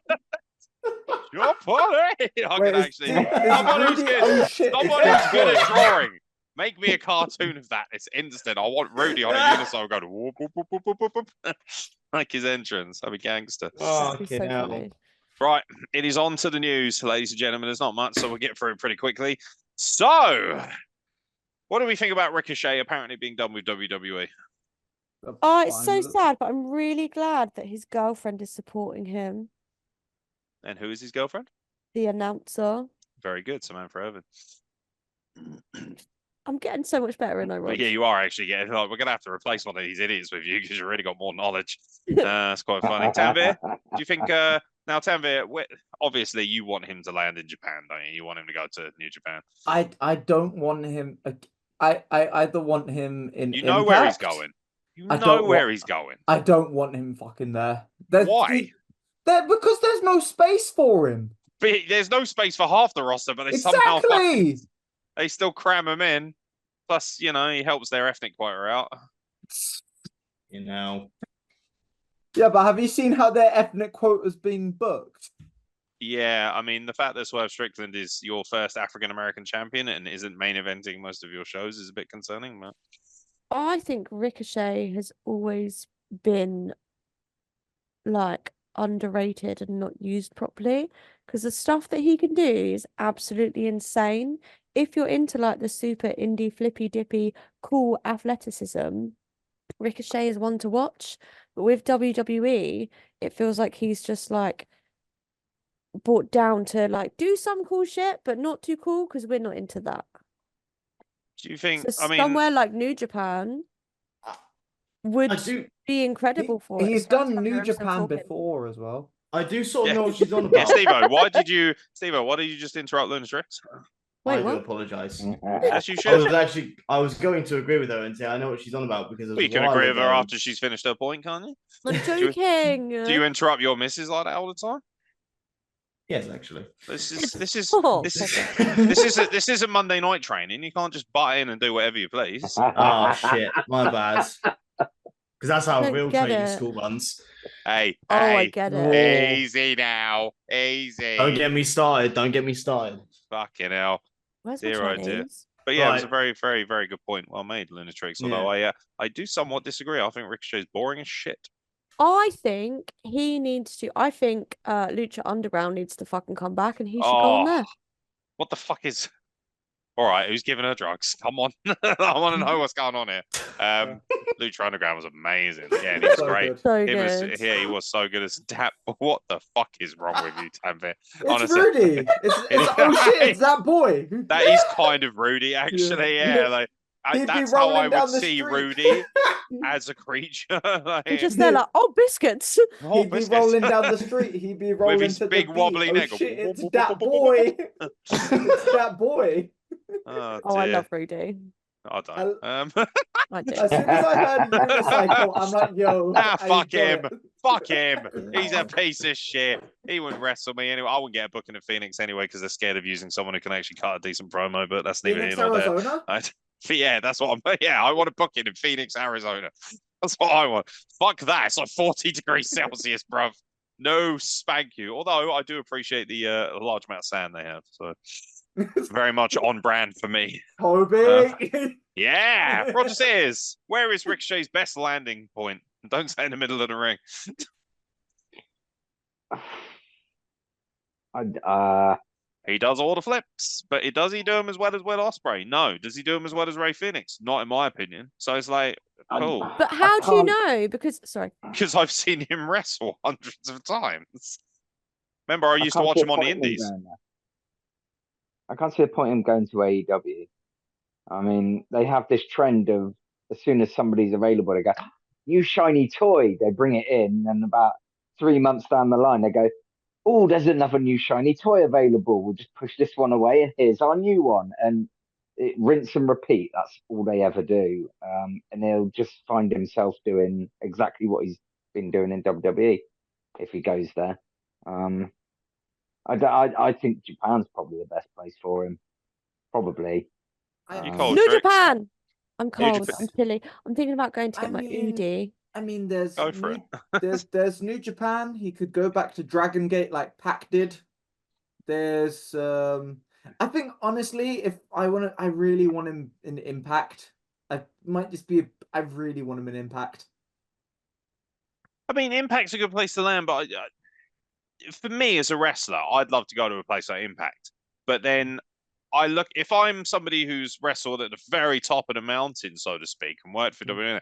Top party! I Wait, can is actually. Rudy- oh shit, is Somebody's that good at good? drawing. Make me a cartoon of that. It's instant. I want Rudy on a unicycle going whoop, whoop, whoop, whoop, whoop, whoop. Like his entrance. I'm a gangster. Oh, He's so okay, now. funny. Right, it is on to the news, ladies and gentlemen. There's not much, so we'll get through it pretty quickly. So, what do we think about Ricochet apparently being done with WWE? Oh, it's so Fine. sad, but I'm really glad that his girlfriend is supporting him. And who is his girlfriend? The announcer. Very good, Samantha Irvin. I'm getting so much better in But Rog. yeah, you are actually getting. Like, we're gonna have to replace one of these idiots with you because you've already got more knowledge. It's quite funny. Tanvir, do you think? Now, Tanvir, obviously you want him to land in Japan, don't you? You want him to go to New Japan. I don't want him. I either want him in. You know where he's Impact. going. You I know don't where want- he's going. I don't want him fucking there. Why? Because there's no space for him. But there's no space for half the roster, but they somehow Exactly. they still cram him in. Plus, he helps their ethnic quota out. You know. Yeah, but have you seen how their ethnic quota's been booked? Yeah, I mean, the fact that Swerve Strickland is your first African American champion and isn't main eventing most of your shows is a bit concerning. But I think Ricochet has always been like underrated and not used properly because the stuff that he can do is absolutely insane. If you're into like the super indie flippy dippy cool athleticism, Ricochet is one to watch. But with WWE, it feels like he's just like brought down to like do some cool shit, but not too cool because we're not into that. do you think? So I mean, somewhere like New Japan would I do. be incredible for it. He's especially done after New episode Japan 4 came. before as well. I do sort of Yeah. know what she's on yeah, about. Steve-O, why did you just interrupt Luna Trix? Wait, I do what? apologize. Yes, you I was should. actually, I was going to agree with her and say I know what she's on about because it was Well, you a can while agree with her ago. after she's finished her point, can't you? I'm you- joking. Do you interrupt your missus like that all the time? Yes, actually. This is Oh. this is a Monday night training. You can't just butt in and do whatever you please. Oh shit, my bad. Because that's how a Don't real get training it. school runs. Hey, Oh, I hey, get Whoa. it. easy now, easy. Don't get me started. Don't get me started. Fucking hell. Where's my Dear, oh dear. Chinese? But yeah, it was a Right. very, very, very good point. Well made, Luna Trix. Although I do somewhat disagree. I think Ricochet's boring as shit. I think he needs to. I think Lucha Underground needs to fucking come back, and he should go on Oh, there. what the fuck is? All right, who's giving her drugs? Come on. I want to know what's going on here. Lucha Underground was amazing. Yeah, and he was So great. good. So It was, good. yeah, he was so good as Tap. What the fuck is wrong with you, Tanvir? It's Honestly. Rudy. Oh shit, it's that boy. That is kind of Rudy, actually. Yeah, like that's how I would see Rudy as a creature. Like, You're just there like, oh, biscuits. oh, He'd be biscuits. rolling down the street. He'd be rolling his to big the wobbly beat. neck. Oh shit, it's that boy. It's that boy. Oh, Oh, I dear. love Rudy. I don't. I do. As soon as I heard unicycle, I'm like, yo, fuck him. Fuck him. He's a piece of shit. He wouldn't wrestle me anyway. I wouldn't get a booking at Phoenix anyway because they're scared of using someone who can actually cut a decent promo, but that's neither here nor there. Arizona? Yeah, that's what I'm. Yeah, I want to book it in Phoenix, Arizona. That's what I want. Fuck that. It's like 40 degrees Celsius, bruv. No, spank you. Although I do appreciate the large amount of sand they have. So very much on brand for me. Kobe. Yeah, Roger says, where is Ricochet's best landing point? Don't say in the middle of the ring. He does all the flips, but does he do them as well as Will Ospreay? No. Does he do them as well as Ray Phoenix? Not in my opinion. So it's like, cool. But how do you know? Because Because I've seen him wrestle hundreds of times. Remember, I used to watch him on the Indies. I can't see a point in him going to AEW. I mean, they have this trend of as soon as somebody's available, they go, new shiny toy. They bring it in, and about 3 months down the line, they go, oh, there's another new shiny toy available. We'll just push this one away, and here's our new one. And rinse and repeat. That's all they ever do. And he'll just find himself doing exactly what he's been doing in WWE if he goes there. I think Japan's probably the best place for him. Probably. New Japan. I'm cold. Japan. I'm chilly. I'm thinking about going to get my Udi. I mean, there's Go for there's New Japan. He could go back to Dragon Gate like Pac did. There's I think honestly, if I really want him in Impact. I really want him in Impact. I mean, Impact's a good place to land, but for me as a wrestler, I'd love to go to a place like Impact. But then if I'm somebody who's wrestled at the very top of the mountain, so to speak, and worked for WWE,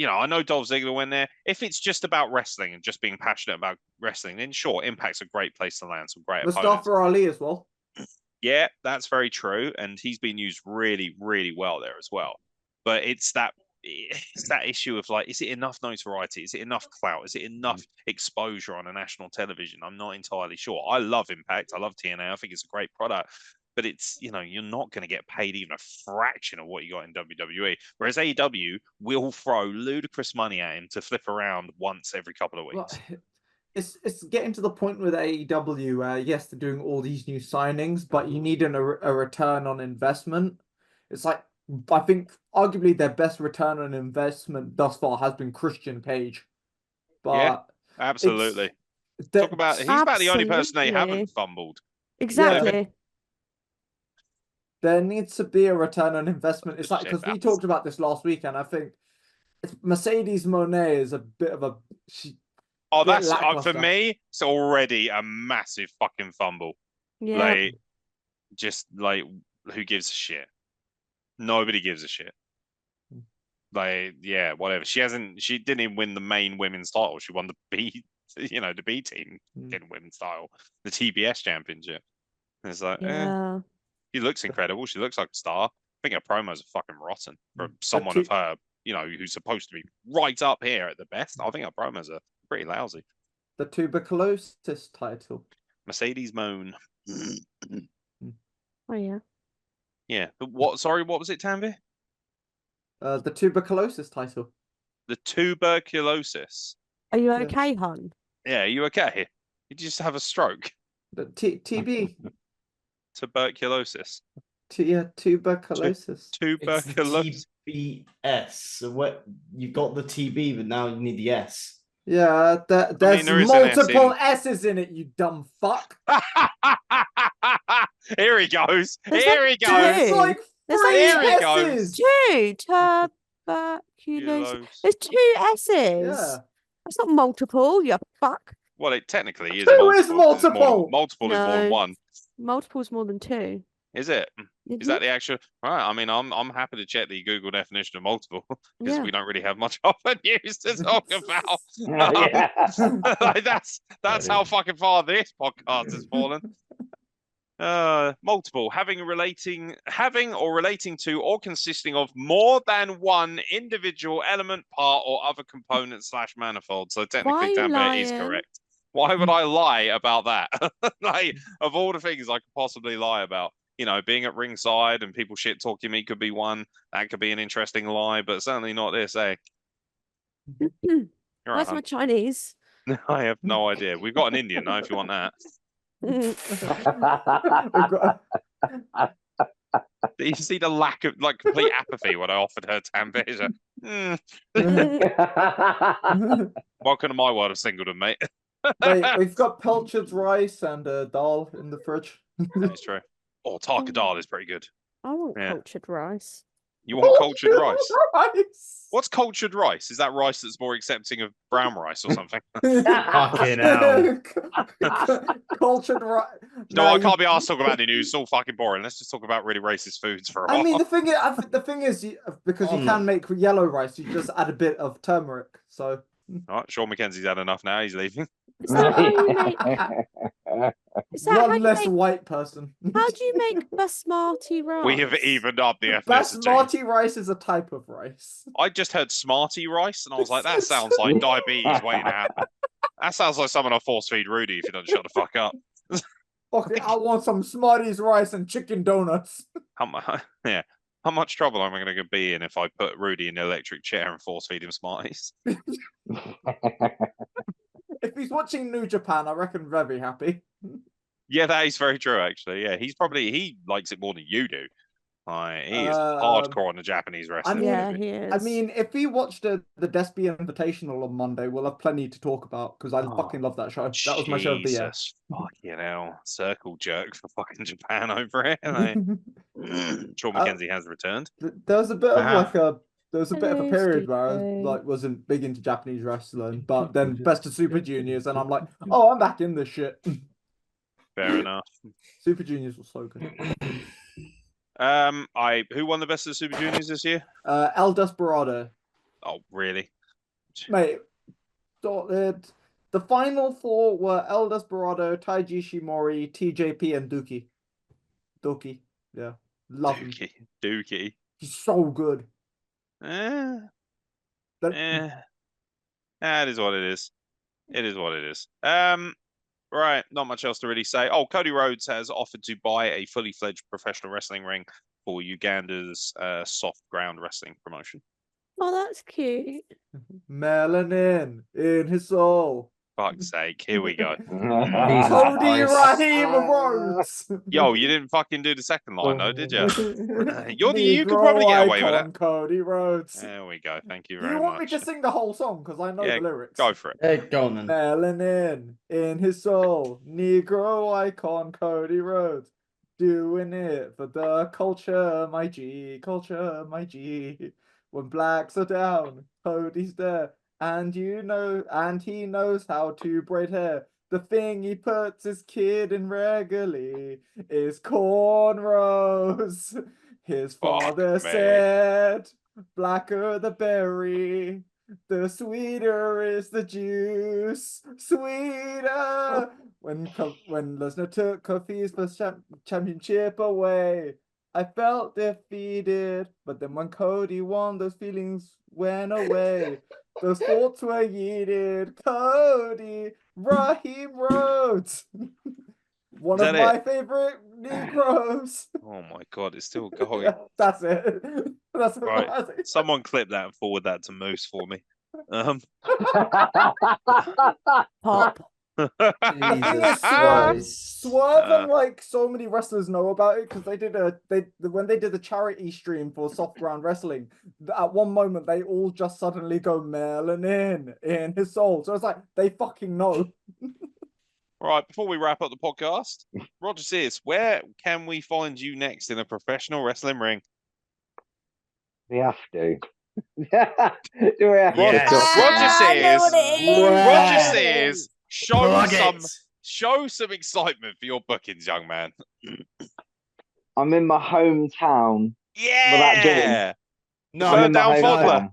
I know Dolph Ziggler went there. If it's just about wrestling and just being passionate about wrestling, then sure, Impact's a great place to land some great opponents. Mustafa Ali as well. Yeah, that's very true, and he's been used really, really well there as well. But it's that issue of like, is it enough notoriety? Is it enough clout? Is it enough exposure on a national television? I'm not entirely sure. I love Impact. I love TNA. I think it's a great product. But it's, you're not going to get paid even a fraction of what you got in WWE. Whereas AEW will throw ludicrous money at him to flip around once every couple of weeks. Well, it's getting to the point with AEW where, yes, they're doing all these new signings, but you need a return on investment. It's like, I think arguably their best return on investment thus far has been Christian Cage. But yeah, absolutely. He's about the only person they haven't fumbled. Exactly. Yeah. There needs to be a return on investment. It's like, because we talked about this last week, and I think Mercedes Moné is a bit of a... that's for me, it's already a massive fucking fumble. Yeah. Who gives a shit? Nobody gives a shit. Whatever. She didn't even win the main women's title. She won the B team in women's title, the TBS championship. And it's like, she looks incredible. She looks like a star. I think her promos are fucking rotten for someone of her, who's supposed to be right up here at the best. I think her promos are pretty lousy. The tuberculosis title. Mercedes Moan. Oh yeah. Yeah. What was it, Tanvi? The tuberculosis title. The tuberculosis. Are you okay, hon? Yeah, are you okay? Did you just have a stroke? The TB. Tuberculosis. Tuberculosis. Tuberculosis. TBS. So what? You've got the TB, but now you need the S. Yeah, there's multiple S's in it, you dumb fuck. Here he goes. There's Here he goes. There's like Here he S's. Two tuberculosis. There's two S's. Yeah. That's not multiple, you fuck. Well, it technically is. Two is multiple. Multiple is more than one. Multiple's more than two. Is it? Is that the actual? Right. I mean, I'm happy to check the Google definition of multiple because we don't really have much other news to talk about. Like that's how fucking far this podcast has fallen. Multiple having or relating to or consisting of more than one individual element, part, or other component / manifold. So technically, Tambit is correct. Why would I lie about that? Like, of all the things I could possibly lie about, you know, being at ringside and people shit talking me could be one. That could be an interesting lie, but certainly not this, eh? Where's my Chinese? I have no idea. We've got an Indian, though, if you want that. Do you see the lack of, like, complete apathy when I offered her Tambit? Welcome to my world of singledom, mate. We've got pilchards rice and dal in the fridge. That's true. Oh, Tarka dal is pretty good. I want cultured rice. You want cultured rice? rice? What's cultured rice? Is that rice that's more accepting of brown rice or something? Fucking hell. Cultured rice. No, I can't be asked to talk about the news. It's all fucking boring. Let's just talk about really racist foods for a while. I mean, the thing is, because you can make yellow rice, you just add a bit of turmeric. So. All right, Sean McKenzie's had enough now. He's leaving. Is that how you make? Is that One less white person. How do you make basmati rice? We have evened up the ethnicity. Basmati rice is a type of rice. I just heard smarty rice, and I was like, that sounds like diabetes waiting to happen. That sounds like someone I'll force feed Rudy if he doesn't shut the fuck up. Okay, I want some Smarties rice and chicken donuts. Yeah. How much trouble am I going to be in if I put Rudy in the electric chair and force feed him Smarties? If he's watching New Japan, I reckon very happy. Yeah, that is very true, actually. Yeah, he likes it more than you do. He is hardcore on the Japanese wrestling. He is. I mean, if we watched the Despy Invitational on Monday, we'll have plenty to talk about because I fucking love that show. That was my show of the year. Fucking hell. Circle jerk for fucking Japan over it. Sean McKenzie has returned. There was a bit of a period where I wasn't big into Japanese wrestling, but then Best of Super Juniors, and I'm like, oh, I'm back in this shit. Fair enough. Super Juniors was so good. Who won the Best of the Super Juniors this year? El Desperado. Oh, really? Mate, the final four were El Desperado, Taiji Shimori, TJP, and Dookie. Yeah. Love him. Dookie. He's so good. That is what it is. It is what it is. Right, not much else to really say. Oh, Cody Rhodes has offered to buy a fully fledged professional wrestling ring for Uganda's soft ground wrestling promotion. Oh, that's cute. Melanin in his soul. Fuck's sake, here we go. Cody Raheem Rhodes. Yo, you didn't fucking do the second line though, did you? You could probably get away with that. Cody Rhodes. There we go. Thank you very much. Do you want me to sing the whole song? Because I know the lyrics. Go for it. Hey, go on then. Melanin in his soul. Negro icon Cody Rhodes. Doing it for the culture, my G. Culture, my G. When blacks are down, Cody's there. And he knows how to braid hair. The thing he puts his kid in regularly is cornrows. His father said, blacker the berry, the sweeter is the juice. Sweeter. When Lesnar took Kofi's first championship away, I felt defeated. But then when Cody won, those feelings went away. Those thoughts were yeeted. Cody Raheem Rhodes. One of my favorite Negroes. Oh my god, it's still going. That's it. That's right. Someone clip that and forward that to Moose for me. Pop. Swerve and like so many wrestlers know about it because when they did the charity stream for soft ground wrestling, at one moment they all just suddenly go melanin in his soul. So it's like they fucking know. All right, before we wrap up the podcast, Roger Sears, where can we find you next in a professional wrestling ring? We have to. Do we have Roger Sears, show some excitement for your bookings, young man. I'm in my hometown. Yeah. No, I'm in my Down Fodler. hometown.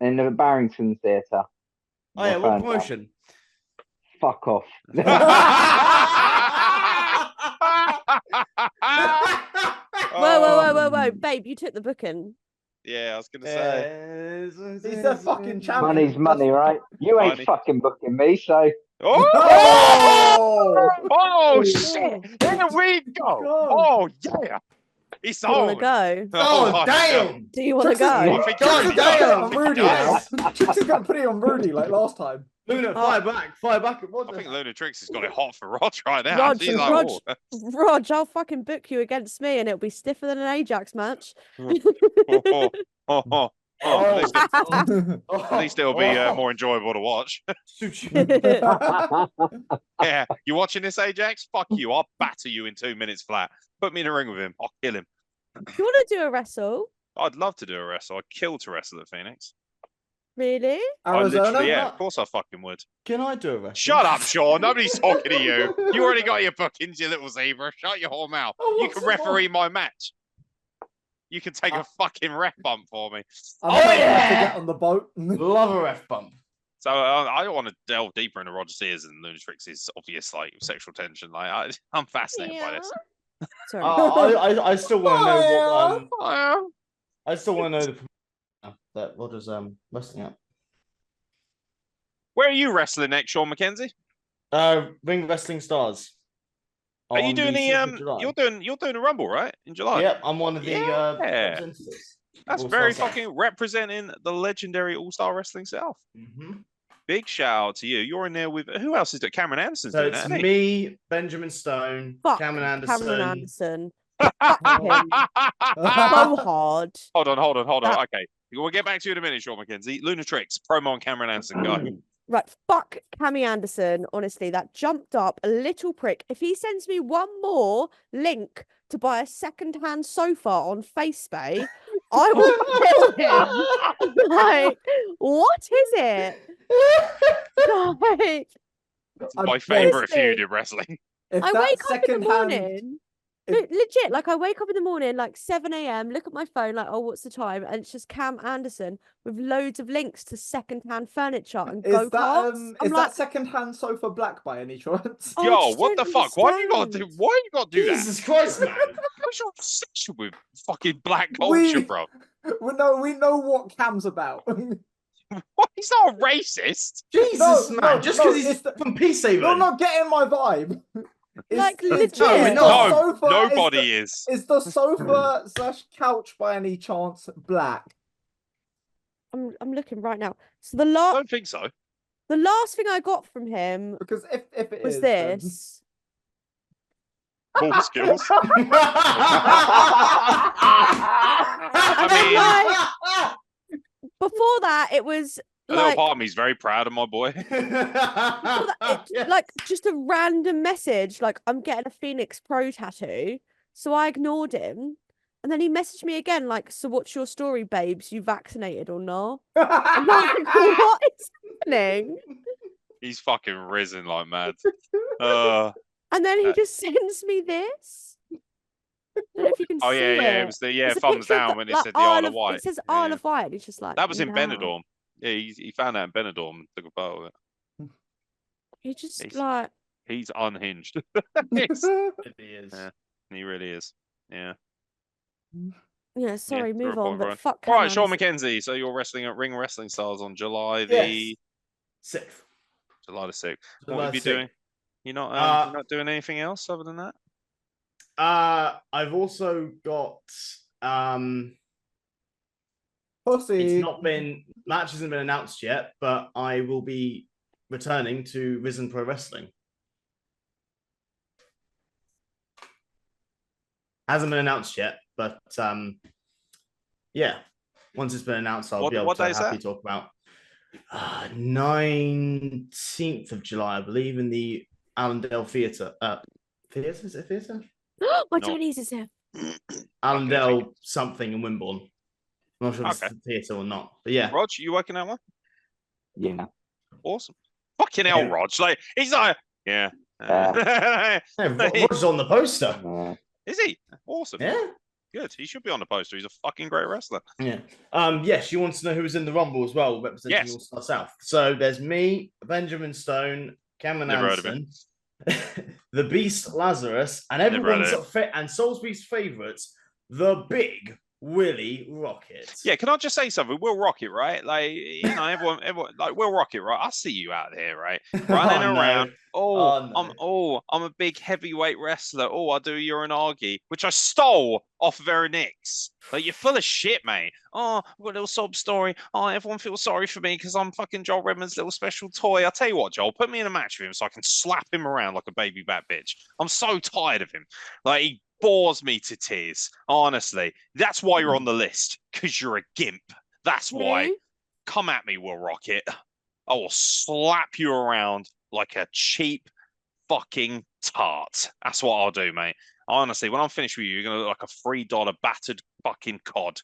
In the Barrington Theatre. Oh yeah, what promotion? Fuck off. Whoa, babe, you took the booking. Yeah, I was gonna say. He's a fucking champion. Money's money, right? You ain't Money. fucking booking me, so. Oh! Oh! Oh shit! Here we go! God. Oh yeah! It's Do you want on. to go? Oh damn! Do you want to Trixie- go? I think God Rudy damn! does. On Rudy now. Trixie's gonna put it on Rudy like last time. Luna, fire back! Fire back! What I the- think Luna Trix has got it hot for Rog right now. Rog, She's like, Rog. oh. Rog, I'll fucking book you against me and it'll be stiffer than an Ajax match. Oh, oh, oh, oh. At least it'll be Oh. more enjoyable to watch. Yeah, you watching this, Ajax? Fuck you! I'll batter you in 2 minutes flat. Put me in a ring with him. I'll kill him. You want to do a wrestle? I'd love to do a wrestle. I'd kill to wrestle at Phoenix. Really? I literally, Arizona? yeah, of course I fucking would. Can I do a wrestle? Shut up, Sean. Nobody's talking to you. You already got your bookings, you little zebra. Shut your whole mouth. Oh, You what's can the referee my match. You can take a fucking ref bump for me. I'm Oh, about to yeah! get on the boat. Love a ref bump. So I don't want to delve deeper into Roger Sears and Luna Trix's obvious like sexual tension. Like I'm fascinated by this. Sorry. I still want to know what Oh, I still want to know the that Roger's wrestling at. where are you wrestling next, Sean McKenzie? Ring Wrestling Stars. Are you on doing the 6th of July. you're doing a Rumble, right? In July. Yep, I'm one of the Yeah. representatives. That's All-Star very South. fucking representing the legendary All-Star Wrestling South. Mhm. Big shout out to you. You're in there with who else is it? Cameron Anderson's So doing it's that, isn't me, Benjamin Stone, Fuck Cameron Anderson. Cameron Anderson. he? So hard. Hold on. That- Okay. We'll get back to you in a minute, Sean McKenzie. Luna Trix, promo on Cameron Anderson. Go. Right, fuck Cammy Anderson. Honestly, that jumped up a little prick. If he sends me one more link to buy a second-hand sofa on FaceBay, I will kill him. Like, what is it? Like, My I'm favorite pissed. feud in wrestling. If I that wake up in the second-hand- morning. if- Legit, like I wake up in the morning, like 7 a.m., look at my phone, like, oh, what's the time? And it's just Cam Anderson with loads of links to second-hand furniture and Is go-karts. that I'm is like, that second-hand sofa black by any chance? I Yo, just what the don't fuck? Why you got to do? understand. Why you got to do that? Jesus Christ, man! What's your obsession with fucking black culture, We- bro? we know what Cam's about. What? He's not a racist. Jesus, man! no, Just no, because he's it's the- from Peace Haven. You're not getting my vibe. Like, it's legit. the No, sofa- Nobody is. Is the sofa / couch by any chance black? I'm looking right now. So I don't think so. the last thing I got from him Because if it was is, then- this. Ball skills. I mean, before that, it was A little like, part of me is very proud of my boy. before that, like just a random message, like I'm getting a Phoenix Pro tattoo. So I ignored him. And then he messaged me again, like, so what's your story, babes? You vaccinated or not? I'm like, what is happening? He's fucking risen like mad. And then he Uh, just sends me this. I don't know if you can Oh see yeah, yeah. it. It was the It's a thumbs picture of down the- when it like, said the Isle Isle of Wight. It says Yeah, Isle yeah. of Wight. It's just like That was in nah. Benidorm. Yeah, he found that in Benidorm and took a photo of it. He just He's- like He's unhinged. Yeah. He really is. Yeah. yeah. Sorry, to a move point, on. But Brian. fuck. All right, Cam Sean Anderson. McKenzie. So you're wrestling at Ring Wrestling Stars on July Yes. 6th. July the 6th. What July have you 6th. doing? You're not you're not doing anything else other than that? I've also got Pussy. it's not been match hasn't been announced yet, but I will be returning to Risen Pro Wrestling. Hasn't been announced yet, but yeah, once it's been announced, I'll be able What to day is happy that? talk about 19th of July, I believe, in the Allendale Theatre. Theatre? Is it theatre? My No. Chinese is here. Allendale something in Wimborne. I'm not sure if Okay. it's theatre or not, but yeah. Rog, you working that one? Yeah. Awesome. Fucking hell, Yeah. Rog. Like he's like, yeah. Hey, Roger's on the poster. Is he? Awesome. Yeah. Good. He should be on the poster. He's a fucking great wrestler. Yeah. Yes, you want to know who was in the Rumble as well, representing Yes. All Star South. So there's me, Benjamin Stone, Cameron Never heard of him. Anderson, the Beast Lazarus, and Never heard everyone's of him. and Salisbury's favourites, the Big Willie Rocket. Yeah, can I just say something? Will Rocket, right? Like, you know, everyone, like Will Rocket, right? I see you out there, right? Running around. I'm a big heavyweight wrestler. Oh, I do uranagi, which I stole off of Nix. Like, you're full of shit, mate. Oh, I've got a little sob story. Oh, everyone feels sorry for me because I'm fucking Joel Redman's little special toy. I'll tell you what, Joel, put me in a match with him so I can slap him around like a baby bat bitch. I'm so tired of him. Like, he bores me to tears. Honestly, that's why you're on the list, because you're a gimp. That's why. Come at me, Will Rocket. I will slap you around like a cheap fucking tart. That's what I'll do, mate. Honestly, when I'm finished with you, you're gonna look like a $3 battered fucking cod.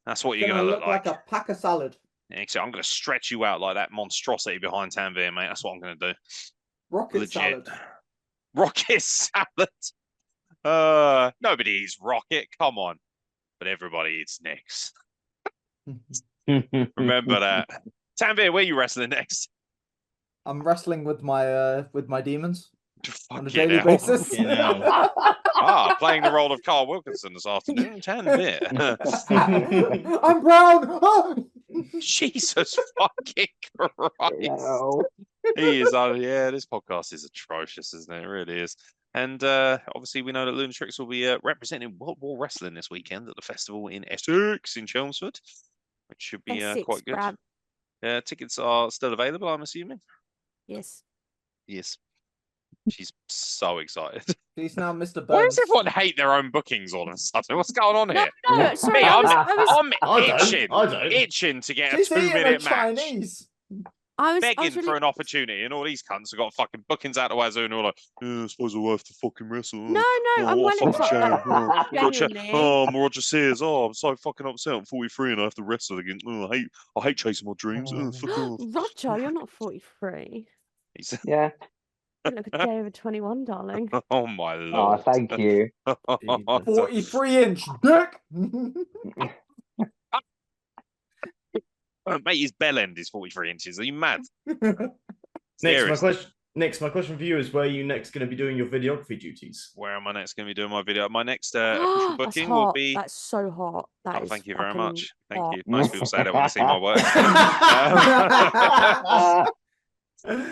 That's what you're gonna look like a pack of salad. Actually, I'm gonna stretch you out like that monstrosity behind Tanvir, mate. That's what I'm gonna do. Rocket salad. Rocket salad. Nobody eats Rocket. Come on, but everybody eats Nix. Remember that. Tanvir, where are you wrestling next? I'm wrestling with my demons on a Fucking daily hell. basis. Fucking hell. Playing the role of Carl Wilkinson this afternoon. Tanvir. I'm brown. Oh! Jesus fucking Christ. No. He is, yeah, this podcast is atrocious, isn't it? It really is. And obviously, we know that Luna Trix will be representing World War Wrestling this weekend at the festival in Essex in Chelmsford, which should be quite good. Tickets are still available, I'm assuming. Yes. Yes. She's so excited. He's now Mr. Burns. Why does everyone hate their own bookings all of a sudden? What's going on here? No, sorry. Me, I I'm itching to get She's a 2-minute match. Chinese. Begging for an opportunity, and all these cunts have got fucking bookings out the wazoo, and all like, I suppose I'll have to fucking wrestle. No, I'm well excited. Roger Sears. Oh, I'm so fucking upset. I'm 43 and I have to wrestle again. I hate chasing my dreams. Fuck off. Roger, you're not 43. Yeah. You look a day over 21, darling. Oh my lord. Oh, thank you. 43-inch dick. Mate, his bell end is 43 inches. Are you mad? Next, my question for you is: where are you next going to be doing your videography duties? Where am I next going to be doing my video? My next official booking will be. That's so hot. Thank you very much. Thank hot. you. Most people say they want to see my work.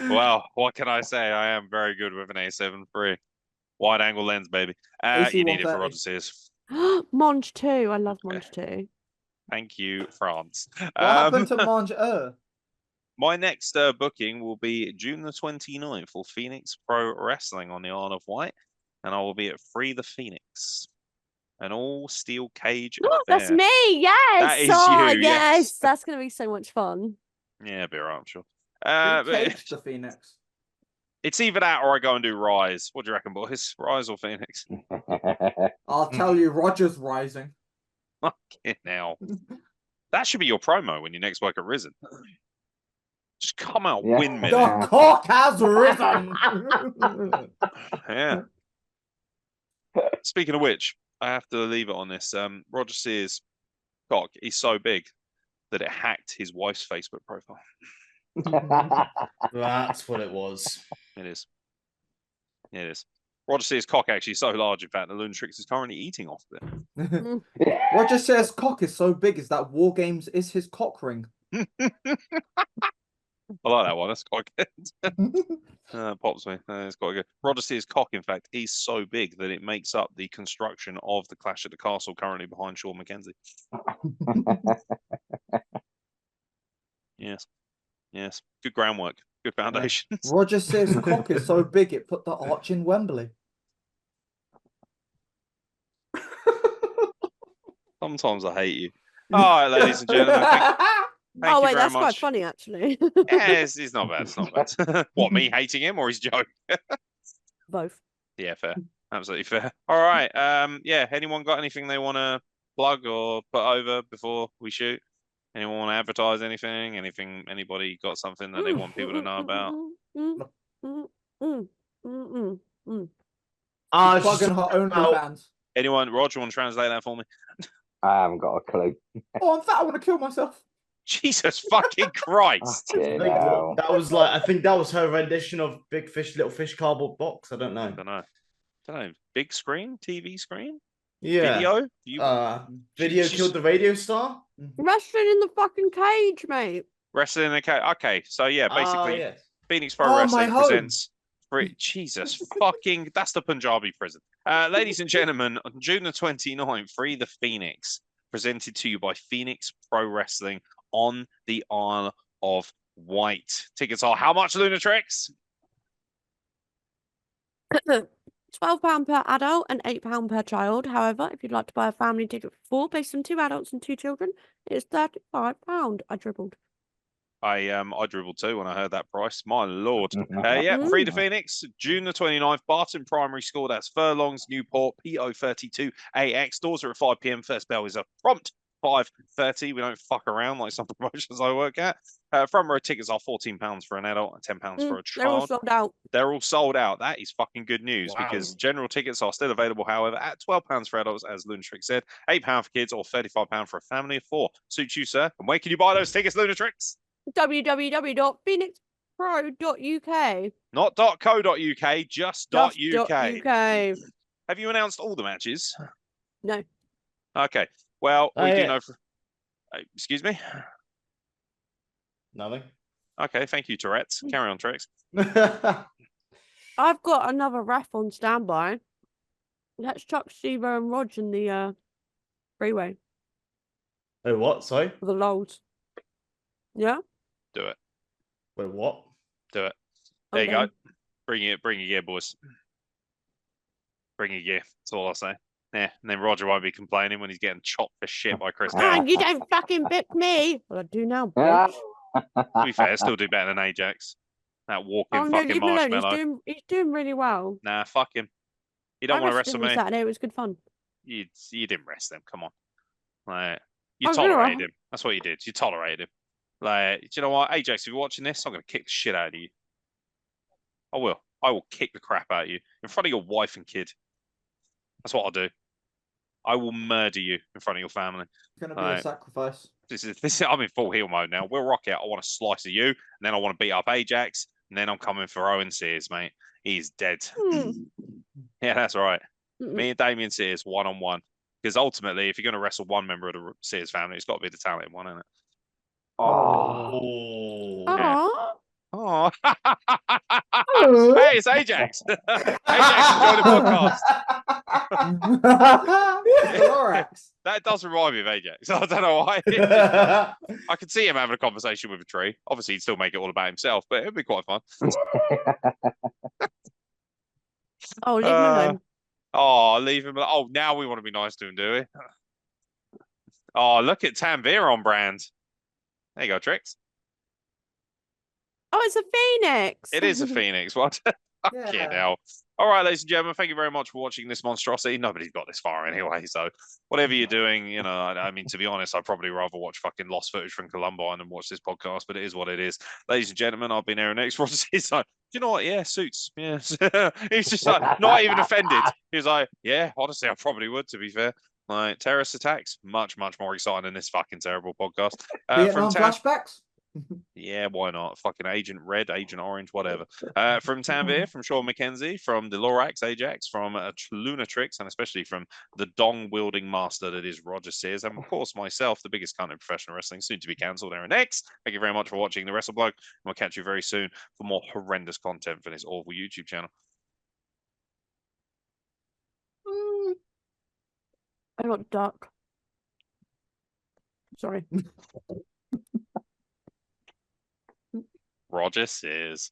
Well, what can I say? I am very good with an A7 III. Wide angle lens, baby. You need it for Roger Sears. Monge 2. I love Monge 2. Thank you, France. What happened to Monge? My next booking will be June the 29th for Phoenix Pro Wrestling on the Isle of Wight, and I will be at Free the Phoenix, an all steel cage affair. That's me, yes! That is you, yes. That's going to be so much fun. Yeah, be right, I'm sure. Cage the Phoenix. It's either that or I go and do Rise. What do you reckon, boys? Rise or Phoenix? I'll tell you, Roger's rising. Fucking hell. That should be your promo when you next work at Risen. Just come out windmill. The cock has risen. Yeah. Speaking of which, I have to leave it on this. Roger Sears' cock is so big that it hacked his wife's Facebook profile. That's what it was. It is. It is. Roger Sears' cock actually is so large, in fact, that Luna Trix is currently eating off of it. Roger Sears' cock is so big is that War Games is his cock ring. I like that one. That's quite good. Pops me. It's quite good. Roger Sears' cock, in fact, is so big that it makes up the construction of the Clash at the Castle currently behind Sean McKenzie. Yes. Yes. Good groundwork. Good foundations. Roger Sears' cock is so big it put the arch in Wembley. Sometimes I hate you. All right, ladies and gentlemen. Thank you that's much. Quite funny, actually. Yeah, it's not bad. It's not bad. What, me hating him or his joke? Both. Yeah, fair. Absolutely fair. All right. Yeah. Anyone got anything they want to plug or put over before we shoot? Anyone want to advertise anything? Anybody got something that they want people to know about? Ah, Plugging hot OnlyFans. Anyone, Roger, want to translate that for me? I haven't got a clue. Oh, I'm fat. I want to kill myself. Jesus fucking Christ. Fucking hell. That was like, I think that was her rendition of Big Fish, Little Fish cardboard box. I don't know. I don't know. Big screen, TV screen, Yeah. video. Video She's killed the radio star. Wrestling in the fucking cage, mate. wrestling in a cage. Okay, so yeah, basically, Yes. Phoenix Pro Oh, my Wrestling home. presents. Jesus fucking, that's the Punjabi prison. Ladies and gentlemen, on June the 29th, Free the Phoenix, presented to you by Phoenix Pro Wrestling on the Isle of Wight. Tickets are how much, Luna Trix? £12 per adult and £8 per child. However, if you'd like to buy a family ticket for 4 based on 2 adults and 2 children, it's £35. I dribbled. I dribbled too when I heard that price. My lord. Yeah, Free the Phoenix, June the 29th, Barton Primary School. That's Furlongs, Newport, PO32AX. Doors are at 5 p.m. First bell is a prompt 5:30. We don't fuck around like some promotions I work at. Front row tickets are £14 for an adult and £10 for a child. They're all sold out. They're all sold out. That is fucking good news Wow. because general tickets are still available, however, at £12 for adults, as Luna Trix said, £8 for kids, or £35 for a family of 4. Suits you, sir. And where can you buy those tickets, Luna Trix? www.phoenixpro.uk. Not .co.uk, just .uk. .uk. Have you announced all the matches? No. Okay. Well, we do yeah. know. Excuse me? Nothing. Okay, thank you, Tourette's. Carry on, Trix. I've got another ref on standby. Let's chuck Steve and Rog in the freeway Wait, what? Sorry? for the lols. Yeah? Do it. Wait, what? Do it. There you Okay. go. Bring your gear, boys. Bring your gear. That's all I'll say. Yeah, and then Roger won't be complaining when he's getting chopped for shit by Chris Ah, Kane. you don't fucking pick me. Well, I do now, bitch. To be fair, still do better than Ajax. That walking Oh no, fucking leave him alone. marshmallow. He's doing really well. Nah, fuck him. You don't want to wrestled wrestle him me. Saturday. It was good fun. You didn't rest them. Come on. Like, you I'm gonna- tolerated him. That's what you did. You tolerated him. Like, do you know what, Ajax? If you're watching this, I'm gonna kick the shit out of you. I will. I will kick the crap out of you in front of your wife and kid. That's what I'll do. I will murder you in front of your family. It's gonna be a sacrifice. This is. I'm in full heel mode now. We'll rock out. I want to slice of you, and then I want to beat up Ajax, and then I'm coming for Owen Sears, mate. He's dead. Yeah, that's right. Me and Damien Sears 1-on-1. Because ultimately, if you're going to wrestle one member of the Sears family, it's got to be the talented one, isn't it? Oh. Aww. Oh. Hey, it's Ajax. Ajax, enjoy the podcast. Lorax. That does remind me of Ajax. I don't know why. I could see him having a conversation with a tree. Obviously, he'd still make it all about himself, but it'd be quite fun. Oh, leave him alone. Oh, leave him. Oh, now we want to be nice to him, do we? Oh, look at Tanvir on brand. There you go, Trix. Oh, it's a phoenix. It is a phoenix. What? Fucking hell. All right, ladies and gentlemen, thank you very much for watching this monstrosity. Nobody's got this far anyway, so whatever you're doing, you know, I mean, to be honest, I'd probably rather watch fucking lost footage from Columbine than watch this podcast, but it is what it is. Ladies and gentlemen, I've been Aaron X. He's like, do you know what? Yeah, suits. Yes. He's just like, not even offended. He was like, yeah, honestly, I probably would, to be fair. Like, terrorist attacks, much, much more exciting than this fucking terrible podcast. Vietnam flashbacks? Yeah, why not? Fucking Agent Red, Agent Orange, whatever. From Tanvir, from Sean McKenzie, from the Lorax Ajax, from Luna Trix, and especially from the dong-wielding master that is Roger Sears, and of course myself, the biggest cunt in professional wrestling, soon to be cancelled, Aaron X. Thank you very much for watching the Wrestle Blog, and we'll catch you very soon for more horrendous content for this awful YouTube channel. I got duck. Sorry. Roger Sears.